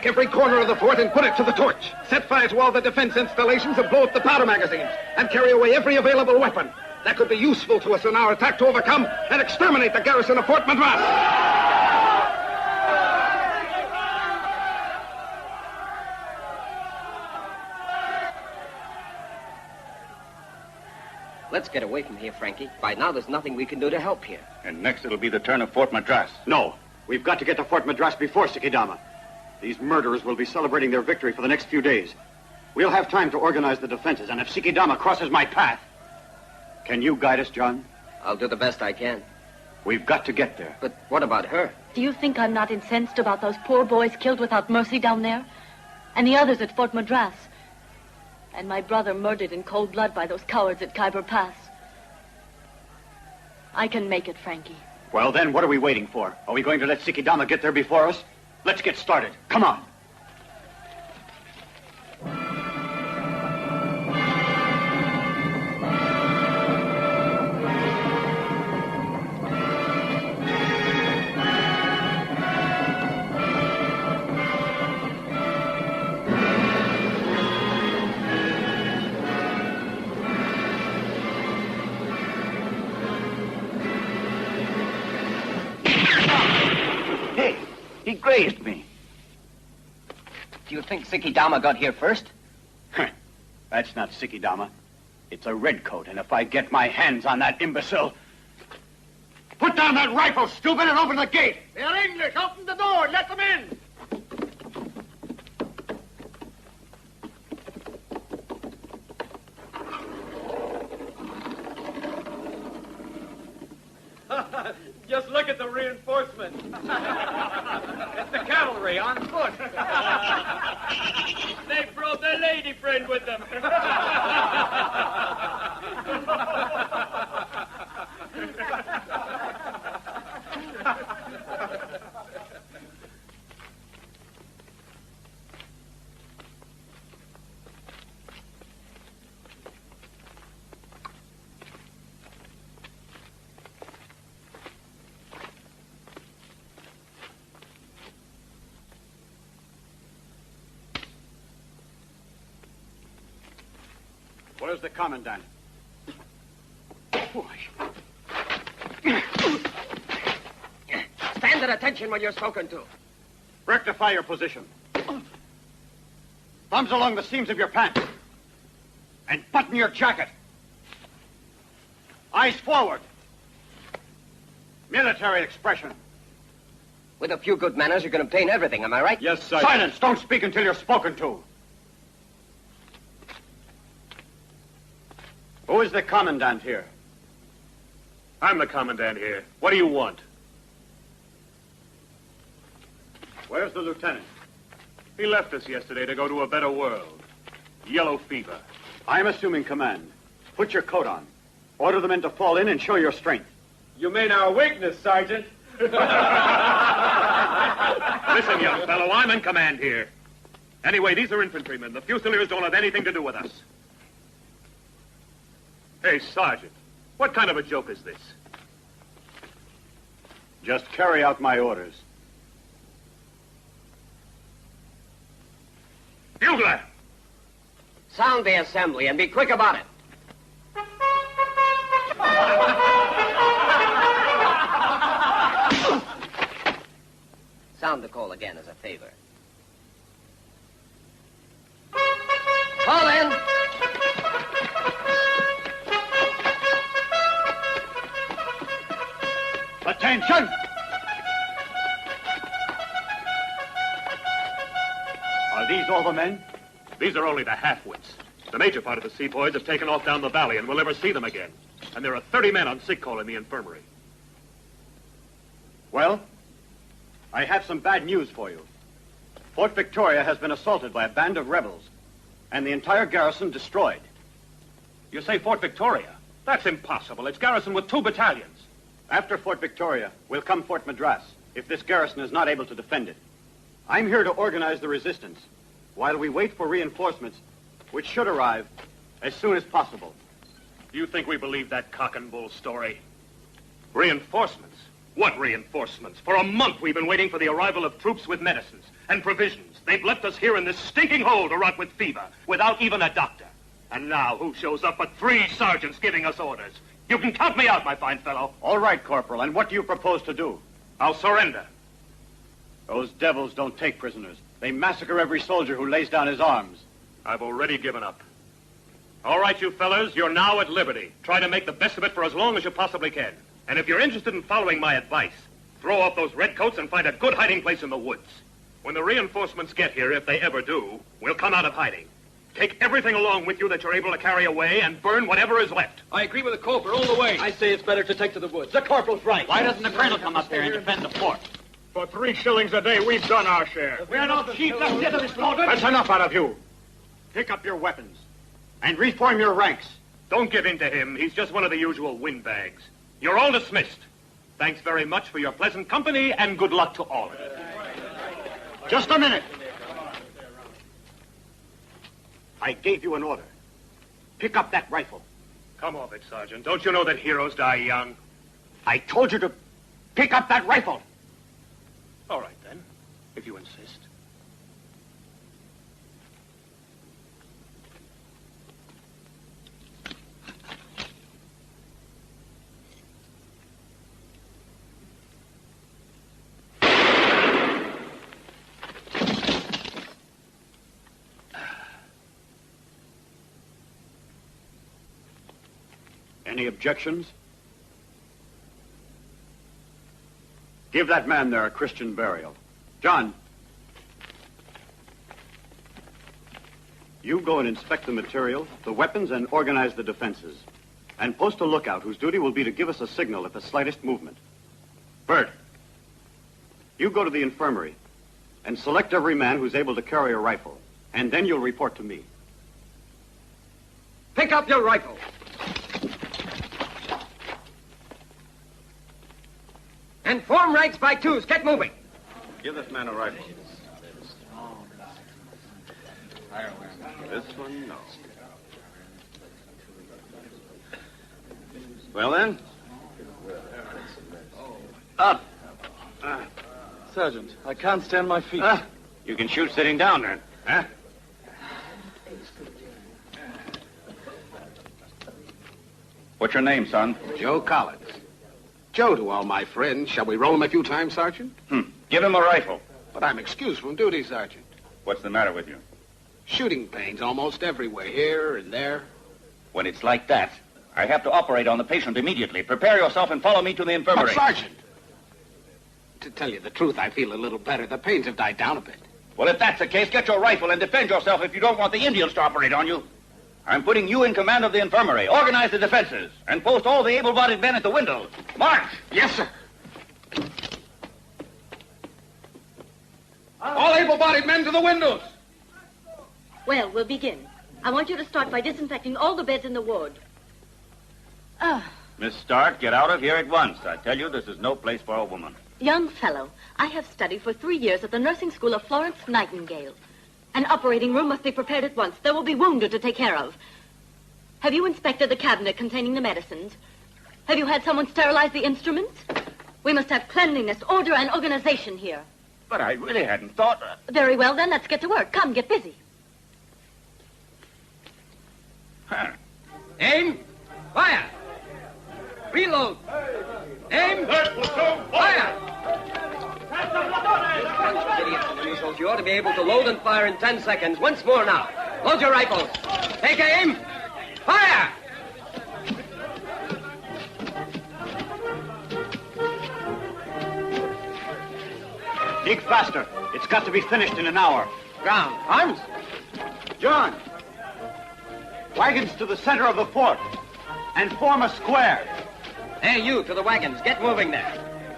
Every corner of the fort and put it to the torch. Set fire to all the defense installations and blow up the powder magazines. And carry away every available weapon that could be useful to us in our attack to overcome and exterminate the garrison of Fort Madras. Let's get away from here, Frankie. By now, there's nothing we can do to help here. And next it'll be the turn of Fort Madras. No, we've got to get to Fort Madras before Sikidama. These murderers will be celebrating their victory for the next few days. We'll have time to organize the defenses, and if Sikidama crosses my path... Can you guide us, John? I'll do the best I can. We've got to get there. But what about her? Do you think I'm not incensed about those poor boys killed without mercy down there? And the others at Fort Madras? And my brother murdered in cold blood by those cowards at Khyber Pass? I can make it, Frankie. Well, then, what are we waiting for? Are we going to let Sikidama get there before us? Let's get started. Come on. He grazed me. Do you think Sikidama got here first? That's not Sikidama. It's a redcoat, and if I get my hands on that imbecile... Put down that rifle, stupid, and open the gate. They're English. Open the door. Let them in. Just look at the reinforcements. It's the cavalry on foot. They brought their lady friend with them. Where's the commandant? Stand at attention when you're spoken to. Rectify your position. Thumbs along the seams of your pants. And button your jacket. Eyes forward. Military expression. With a few good manners, you can obtain everything, am I right? Yes, sir. Silence! Don't speak until you're spoken to. Who is the commandant here? I'm the commandant here. What do you want? Where's the lieutenant? He left us yesterday to go to a better world. Yellow fever. I'm assuming command. Put your coat on. Order the men to fall in and show your strength. You mean our weakness, Sergeant? Listen, young fellow, I'm in command here. Anyway, these are infantrymen. The Fusiliers don't have anything to do with us. Hey, Sergeant, what kind of a joke is this? Just carry out my orders. Bugler! Sound the assembly and be quick about it. Sound the call again as a favor. Fall in. Attention! Are these all the men? These are only the half-wits. The major part of the sepoys have taken off down the valley, and we'll never see them again. And there are 30 men on sick call in the infirmary. Well, I have some bad news for you. Fort Victoria has been assaulted by a band of rebels, and the entire garrison destroyed. You say Fort Victoria? That's impossible. It's garrisoned with 2 battalions. After Fort Victoria will come Fort Madras, if this garrison is not able to defend it. I'm here to organize the resistance, while we wait for reinforcements, which should arrive as soon as possible. Do you think we believe that cock and bull story? Reinforcements? What reinforcements? For a month we've been waiting for the arrival of troops with medicines and provisions. They've left us here in this stinking hole to rot with fever, without even a doctor. And now who shows up but 3 sergeants giving us orders? You can count me out, my fine fellow. All right, Corporal, and what do you propose to do? I'll surrender. Those devils don't take prisoners. They massacre every soldier who lays down his arms. I've already given up. All right, you fellas, you're now at liberty. Try to make the best of it for as long as you possibly can. And if you're interested in following my advice, throw off those redcoats and find a good hiding place in the woods. When the reinforcements get here, if they ever do, we'll come out of hiding. Take everything along with you that you're able to carry away and burn whatever is left. I agree with the corporal all the way. I say it's better to take to the woods. The corporal's right. Why doesn't the colonel come up here and defend the fort? For 3 shillings a day, we've done our share. We're not cheap. Let's get to this slaughter. That's enough out of you. Pick up your weapons and reform your ranks. Don't give in to him. He's just one of the usual windbags. You're all dismissed. Thanks very much for your pleasant company, and good luck to all of you. Just a minute. I gave you an order. Pick up that rifle. Come off it, Sergeant. Don't you know that heroes die young? I told you to pick up that rifle. All right, then, if you insist. Any objections? Give that man there a Christian burial. John, you go and inspect the material, the weapons, and organize the defenses. And post a lookout whose duty will be to give us a signal at the slightest movement. Bert, you go to the infirmary and select every man who's able to carry a rifle. And then you'll report to me. Pick up your rifle. And form ranks by 2s. Get moving. Give this man a rifle. This one, no. Well, then. Up. Sergeant, I can't stand my feet. You can shoot sitting down, then. Huh? What's your name, son? Joe Collins. Joe to all my friends. Shall we roll him a few times, Sergeant? Give him a rifle. But I'm excused from duty, Sergeant. What's the matter with you? Shooting pains almost everywhere, here and there. When it's like that, I have to operate on the patient immediately. Prepare yourself and follow me to the infirmary. But, Sergeant, to tell you the truth, I feel a little better. The pains have died down a bit. Well, if that's the case, get your rifle and defend yourself if you don't want the Indians to operate on you. I'm putting you in command of the infirmary. Organize the defenses and post all the able-bodied men at the windows. March! Yes, sir. All able-bodied men to the windows. Well, we'll begin. I want you to start by disinfecting all the beds in the ward. Miss Stark, get out of here at once. I tell you, this is no place for a woman. Young fellow, I have studied for 3 years at the nursing school of Florence Nightingale. An operating room must be prepared at once. There will be wounded to take care of. Have you inspected the cabinet containing the medicines? Have you had someone sterilize the instruments? We must have cleanliness, order, and organization here. But I really hadn't thought... Very well, then. Let's get to work. Come, get busy. Aim. Fire. Reload. Aim. Fire. You ought to be able to load and fire in 10 seconds. Once more now. Load your rifles. Take aim. Fire! Dig faster. It's got to be finished in an hour. Ground. Arms. John! Wagons to the center of the fort. And form a square. Hey, you, to the wagons. Get moving there.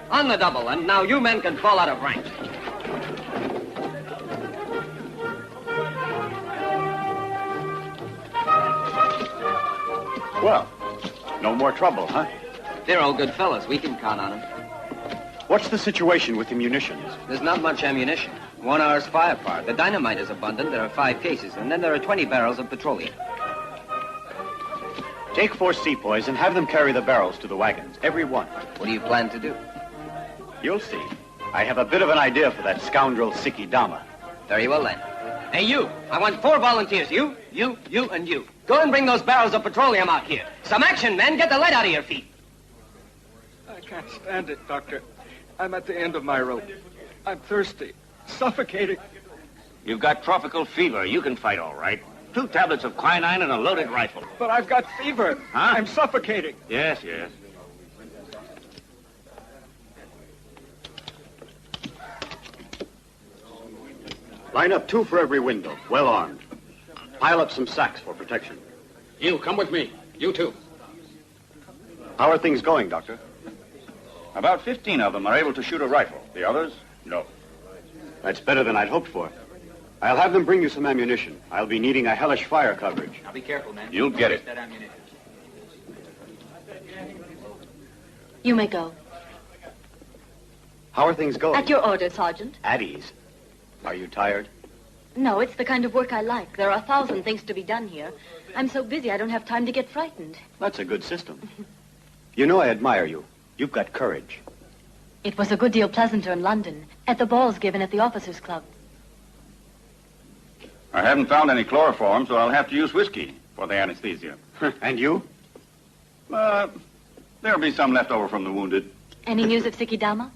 On the double, and now you men can fall out of rank. Well, no more trouble, huh? They're all good fellas. We can count on them. What's the situation with the munitions? There's not much ammunition. 1 hour's firepower. The dynamite is abundant. There are 5 cases, and then there are 20 barrels of petroleum. Take 4 sepoys and have them carry the barrels to the wagons, every one. What do you plan to do? You'll see. I have a bit of an idea for that scoundrel Sikidama. Very well, then. Hey, you. I want 4 volunteers. You, and you. Go and bring those barrels of petroleum out here. Some action, men. Get the lead out of your feet. I can't stand it, Doctor. I'm at the end of my rope. I'm thirsty. Suffocating. You've got tropical fever. You can fight all right. 2 tablets of quinine and a loaded rifle. But I've got fever. Huh? I'm suffocating. Yes. Line up 2 for every window, well armed. Pile up some sacks for protection. You, come with me. You too. How are things going, Doctor? About 15 of them are able to shoot a rifle. The others, no. That's better than I'd hoped for. I'll have them bring you some ammunition. I'll be needing a hellish fire coverage. Now be careful, man. You'll get it. You may go. How are things going? At your orders, Sergeant. At ease. Are you tired? No, it's the kind of work I like. There are 1,000 things to be done here. I'm so busy I don't have time to get frightened. That's a good system. You know I admire you. You've got courage. It was a good deal pleasanter in London, at the balls given at the Officers' Club. I haven't found any chloroform, so I'll have to use whiskey for the anesthesia. And you? There'll be some left over from the wounded. Any news of Sikidama?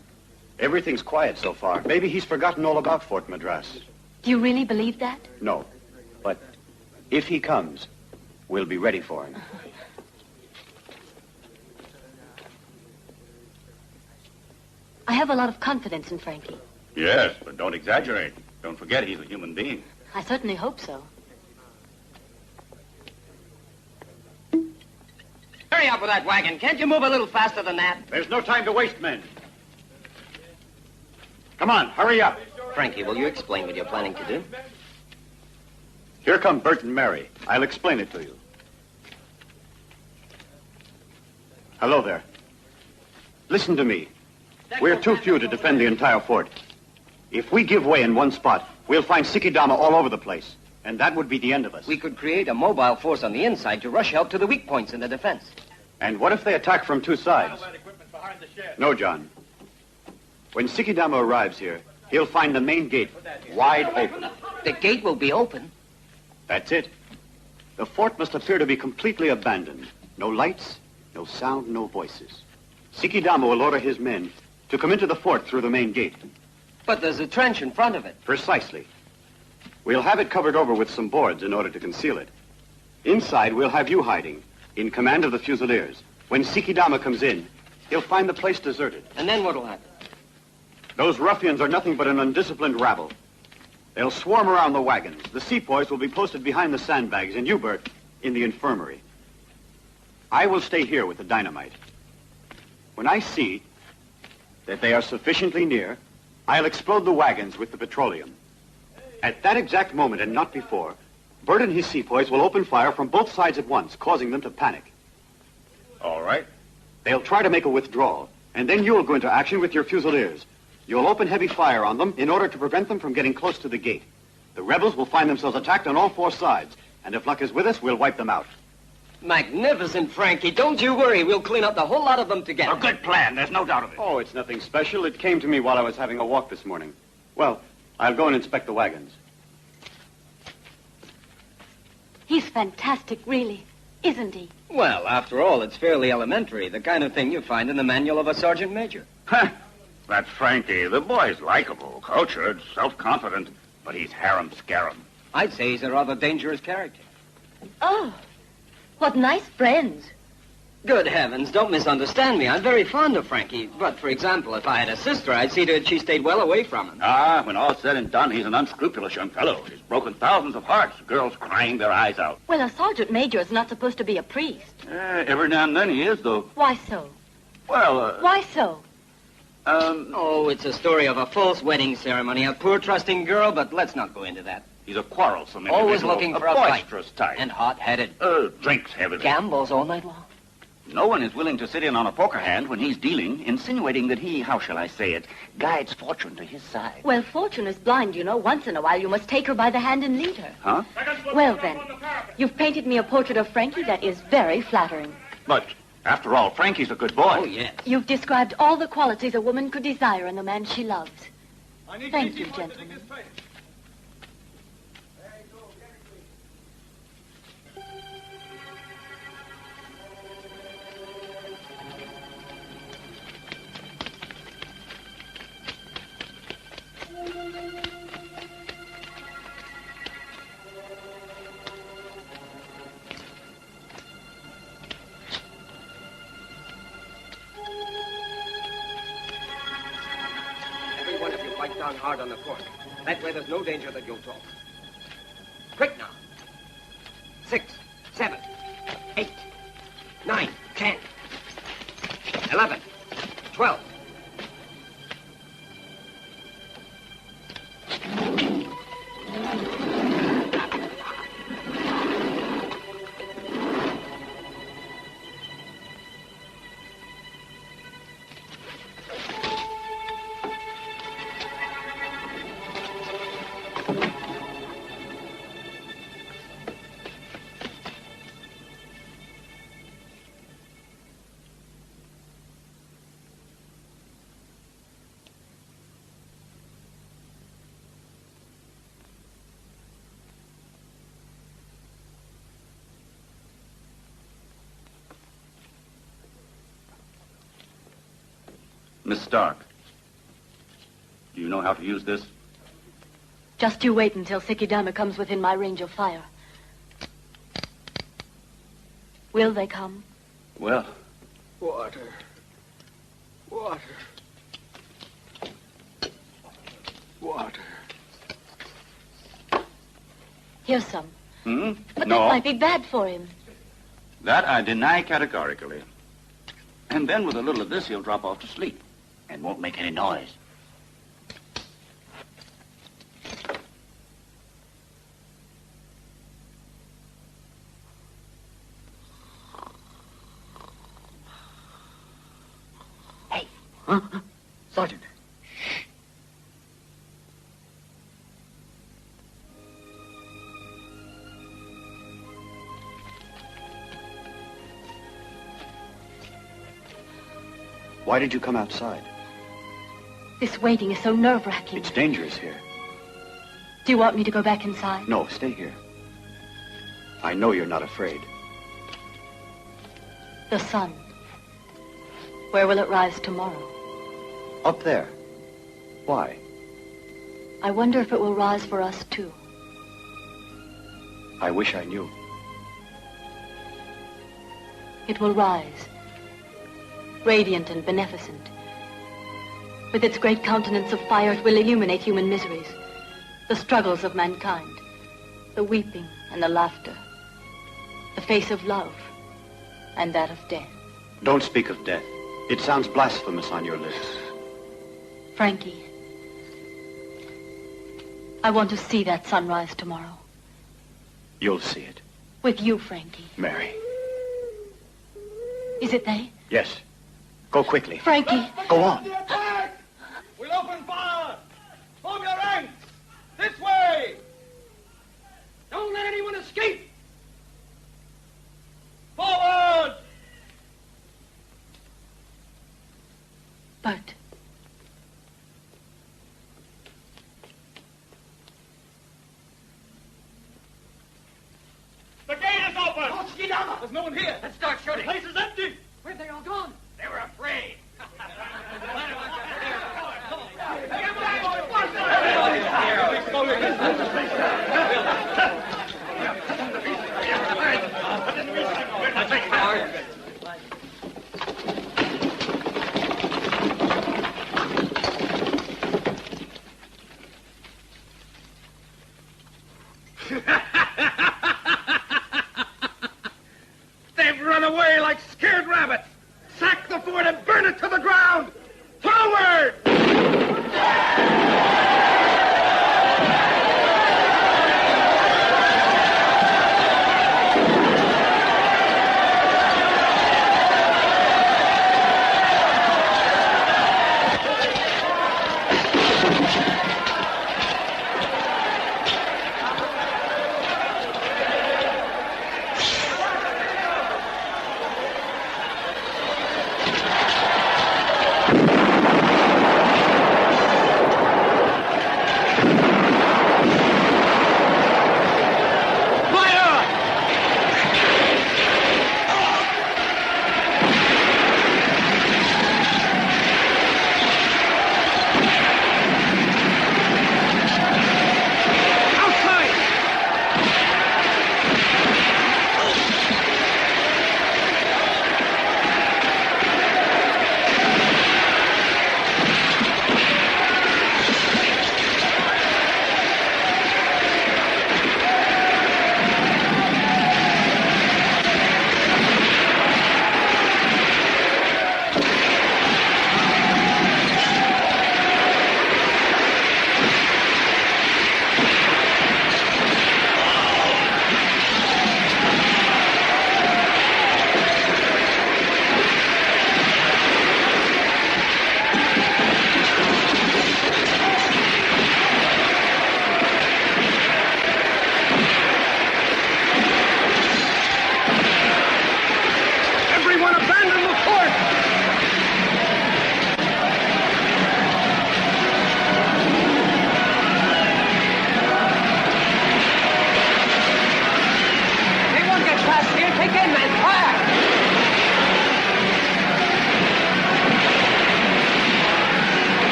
Everything's quiet so far. Maybe he's forgotten all about Fort Madras. Do you really believe that? No. But if he comes, we'll be ready for him. I have a lot of confidence in Frankie. Yes, but don't exaggerate. Don't forget he's a human being. I certainly hope so. Hurry up with that wagon. Can't you move a little faster than that? There's no time to waste, men. Come on, hurry up. Frankie, will you explain what you're planning to do? Here come Bert and Mary. I'll explain it to you. Hello there. Listen to me. We're too few to defend the entire fort. If we give way in one spot, we'll find Sikidama all over the place. And that would be the end of us. We could create a mobile force on the inside to rush help to the weak points in the defense. And what if they attack from 2 sides? No, John. When Sikidama arrives here, he'll find the main gate wide open. The gate will be open? That's it. The fort must appear to be completely abandoned. No lights, No sound, no voices. Sikidama will order his men to come into the fort through the main gate. But there's a trench in front of it. Precisely. We'll have it covered over with some boards in order to conceal it. Inside, we'll have you hiding, in command of the Fusiliers. When Sikidama comes in, he'll find the place deserted. And then what'll happen? Those ruffians are nothing but an undisciplined rabble. They'll swarm around the wagons. The sepoys will be posted behind the sandbags, and you, Bert, in the infirmary. I will stay here with the dynamite. When I see that they are sufficiently near, I'll explode the wagons with the petroleum. At that exact moment, and not before, Bert and his sepoys will open fire from both sides at once, causing them to panic. All right. They'll try to make a withdrawal, and then you'll go into action with your Fusiliers. You'll open heavy fire on them in order to prevent them from getting close to the gate. The rebels will find themselves attacked on all four sides, and if luck is with us, we'll wipe them out. Magnificent, Frankie. Don't you worry. We'll clean up the whole lot of them together. A good plan. There's no doubt of it. Oh, it's nothing special. It came to me while I was having a walk this morning. Well, I'll go and inspect the wagons. He's fantastic, really, isn't he? Well, after all, it's fairly elementary. The kind of thing you find in the manual of a sergeant major. That's Frankie. The boy's likable, cultured, self-confident, but he's harum-scarum. I'd say he's a rather dangerous character. Oh, what nice friends. Good heavens, don't misunderstand me. I'm very fond of Frankie. But, for example, if I had a sister, I'd see to it she stayed well away from him. When all's said and done, he's an unscrupulous young fellow. He's broken thousands of hearts, girls crying their eyes out. Well, a sergeant major is not supposed to be a priest. Every now and then he is, though. Why so? Well, Why so? Oh, it's a story of a false wedding ceremony. A poor, trusting girl, but let's not go into that. He's a quarrelsome individual. Always looking for a boisterous fight. type. And hot-headed. Drinks heavily. Gambles all night long. No one is willing to sit in on a poker hand when he's dealing, insinuating that he, how shall I say it, guides fortune to his side. Well, fortune is blind, you know. Once in a while, you must take her by the hand and lead her. Huh? Well, then, you've painted me a portrait of Frankie that is very flattering. But, after all, Frankie's a good boy. Oh, yes. You've described all the qualities a woman could desire in the man she loves. Thank you, gentlemen. Every one of you fight down hard on the fort. That way there's no danger that you'll talk. Quick now. 6, 7, 8, 9, 10, 11, 12. Miss Stark, do you know how to use this? Just you wait until Sikidama comes within my range of fire. Will they come? Well, Water. Water. Water. Here's some. But But no. that might be bad for him. That I deny categorically. And then with a little of this, he'll drop off to sleep and won't make any noise. Hey. Huh? Sergeant. Why did you come outside? This waiting is so nerve-wracking. It's dangerous here. Do you want me to go back inside? No, stay here. I know you're not afraid. The sun. Where will it rise tomorrow? Up there. Why? I wonder if it will rise for us, too. I wish I knew. It will rise, radiant and beneficent. With its great countenance of fire, it will illuminate human miseries, the struggles of mankind, the weeping and the laughter, the face of love and that of death. Don't speak of death. It sounds blasphemous on your lips. Frankie, I want to see that sunrise tomorrow. You'll see it. With you, Frankie. Mary. Is it they? Yes. Go quickly. Frankie. Go on. We'll open fire! Form your ranks! This way! Don't let anyone escape! Forward! Bert. The gate is open! Oh, Skidama! There's no one here! Let's start shooting! The place is empty! Where'd they all gone? They were afraid! They've run away like scared rabbits! Sack the fort and burn it to the ground! Forward!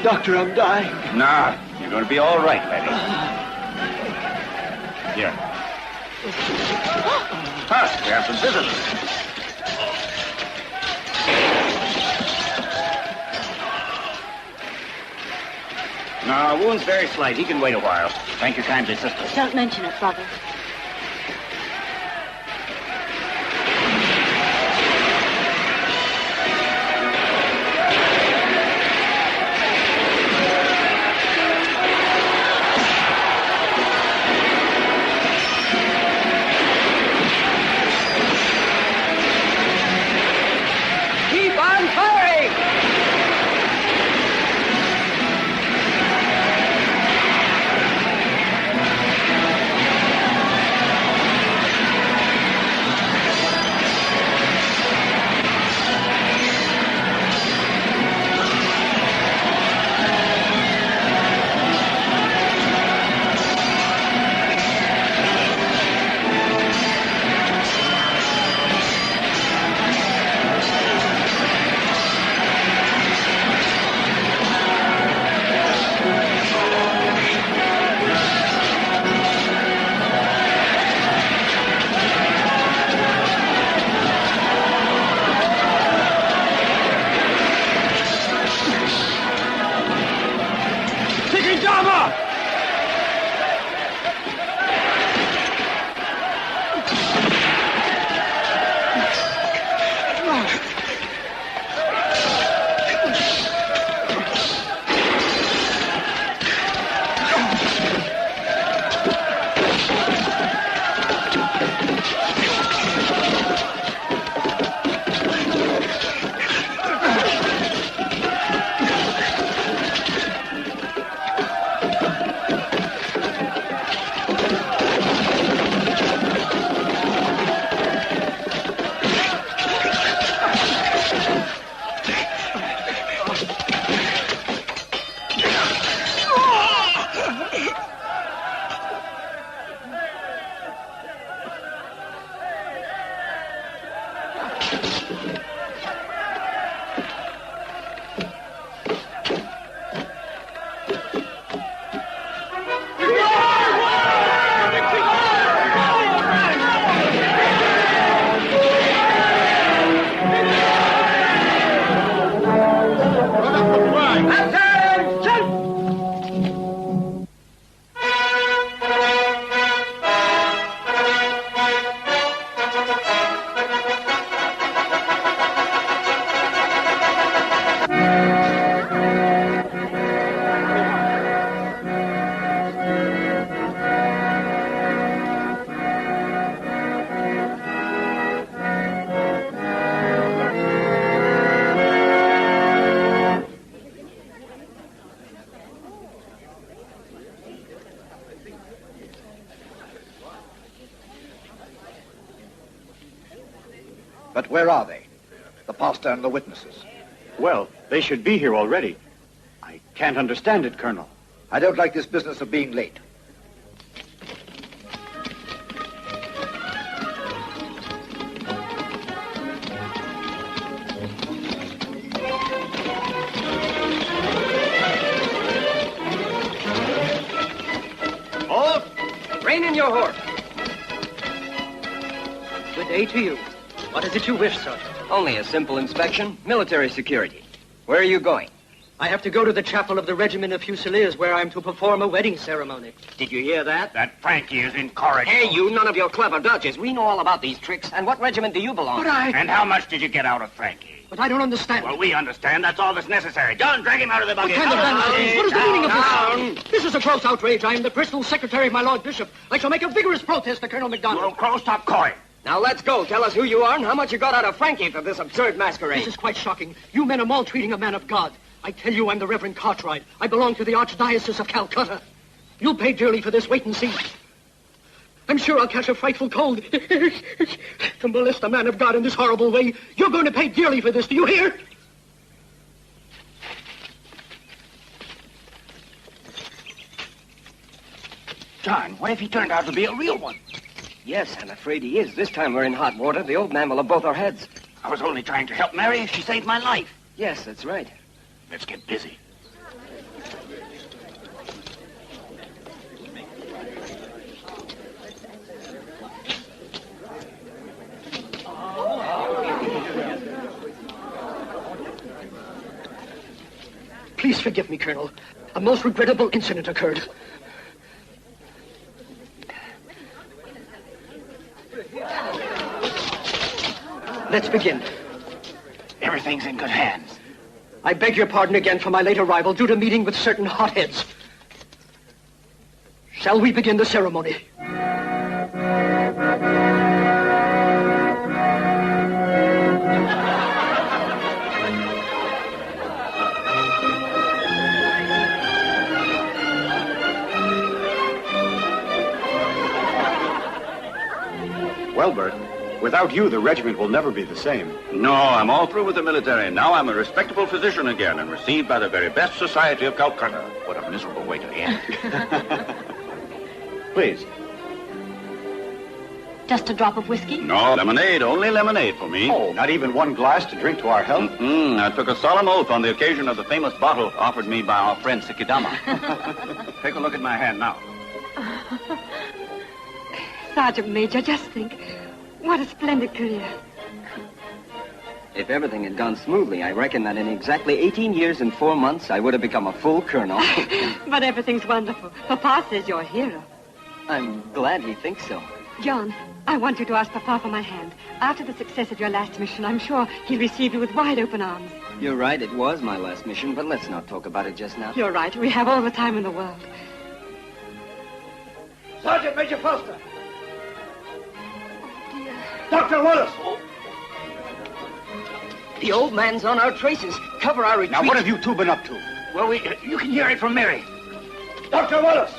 Doctor, I'm dying. Nah, you're going to be all right, laddie. Here. Hush, we have some visitors. No, wound's very slight. He can wait a while. Thank you kindly, sister. Don't mention it, brother. But where are they? The pastor and the witnesses. Well, they should be here already. I can't understand it, Colonel. I don't like this business of being late. Rein in your horse. Good day to you. What is it you wish, Sergeant? Only a simple inspection. Military security. Where are you going? I have to go to the chapel of the Regiment of Fusiliers where I'm to perform a wedding ceremony. Did you hear that? That Frankie is incorrigible. Hey, you, none of your clever dodges. We know all about these tricks. And what regiment do you belong to? And how much did you get out of Frankie? But I don't understand. Well, we understand. That's all that's necessary. John, drag him out of the buggy. What kind of vandalism? What is the meaning of Down. this? This is a gross outrage. I am the personal secretary of my Lord Bishop. I shall make a vigorous protest to Colonel MacDonald. Little crow, stop cawing. Now let's go. Tell us who you are and how much you got out of Frankie for this absurd masquerade. This is quite shocking. You men are maltreating a man of God. I tell you I'm the Reverend Cartwright. I belong to the Archdiocese of Calcutta. You'll pay dearly for this. Wait and see. I'm sure I'll catch a frightful cold. To molest a man of God in this horrible way, you're going to pay dearly for this. Do you hear? John, what if he turned out to be a real one? Yes, I'm afraid he is. This time we're in hot water. The old man will have both our heads. I was only trying to help Mary. She saved my life. Yes, that's right. Let's get busy. Please forgive me, Colonel. A most regrettable incident occurred. Let's begin. Everything's in good hands. I beg your pardon again for my late arrival due to meeting with certain hotheads. Shall we begin the ceremony? Well, Bert, without you, the regiment will never be the same. No, I'm all through with the military. Now I'm a respectable physician again and received by the very best society of Calcutta. What a miserable way to end. Please. Just a drop of whiskey? No, lemonade. Only lemonade for me. Oh, not even one glass to drink to our health? I took a solemn oath on the occasion of the famous bottle offered me by our friend Sikidama. Take a look at my hand now. Sergeant Major, just think. What a splendid career. If everything had gone smoothly, I reckon that in exactly 18 years and 4 months, I would have become a full colonel. But everything's wonderful. Papa says you're a hero. I'm glad he thinks so. John, I want you to ask Papa for my hand. After the success of your last mission, I'm sure he'll receive you with wide open arms. You're right, it was my last mission, but let's not talk about it just now. You're right. We have all the time in the world. Sergeant Major Foster! Oh, dear. Dr. Wallace! The old man's on our traces. Cover our retreat. Now, what have you two been up to? Well, you can hear it from Mary. Dr. Wallace!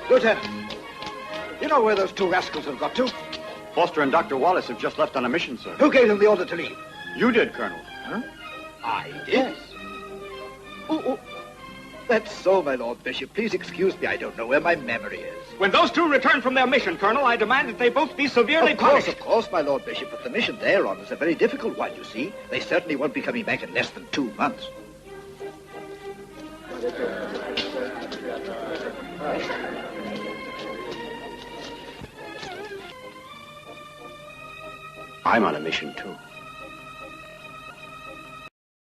Lieutenant, you know where those two rascals have got to? Foster and Dr. Wallace have just left on a mission, sir. Who gave them the order to leave? You did, Colonel. Huh? I did? Yes. Oh, that's so, my Lord Bishop. Please excuse me. I don't know where my memory is. When those two return from their mission, Colonel, I demand that they both be severely punished. Of course, my Lord Bishop. But the mission they're on is a very difficult one, you see. They certainly won't be coming back in less than 2 months. I'm on a mission, too.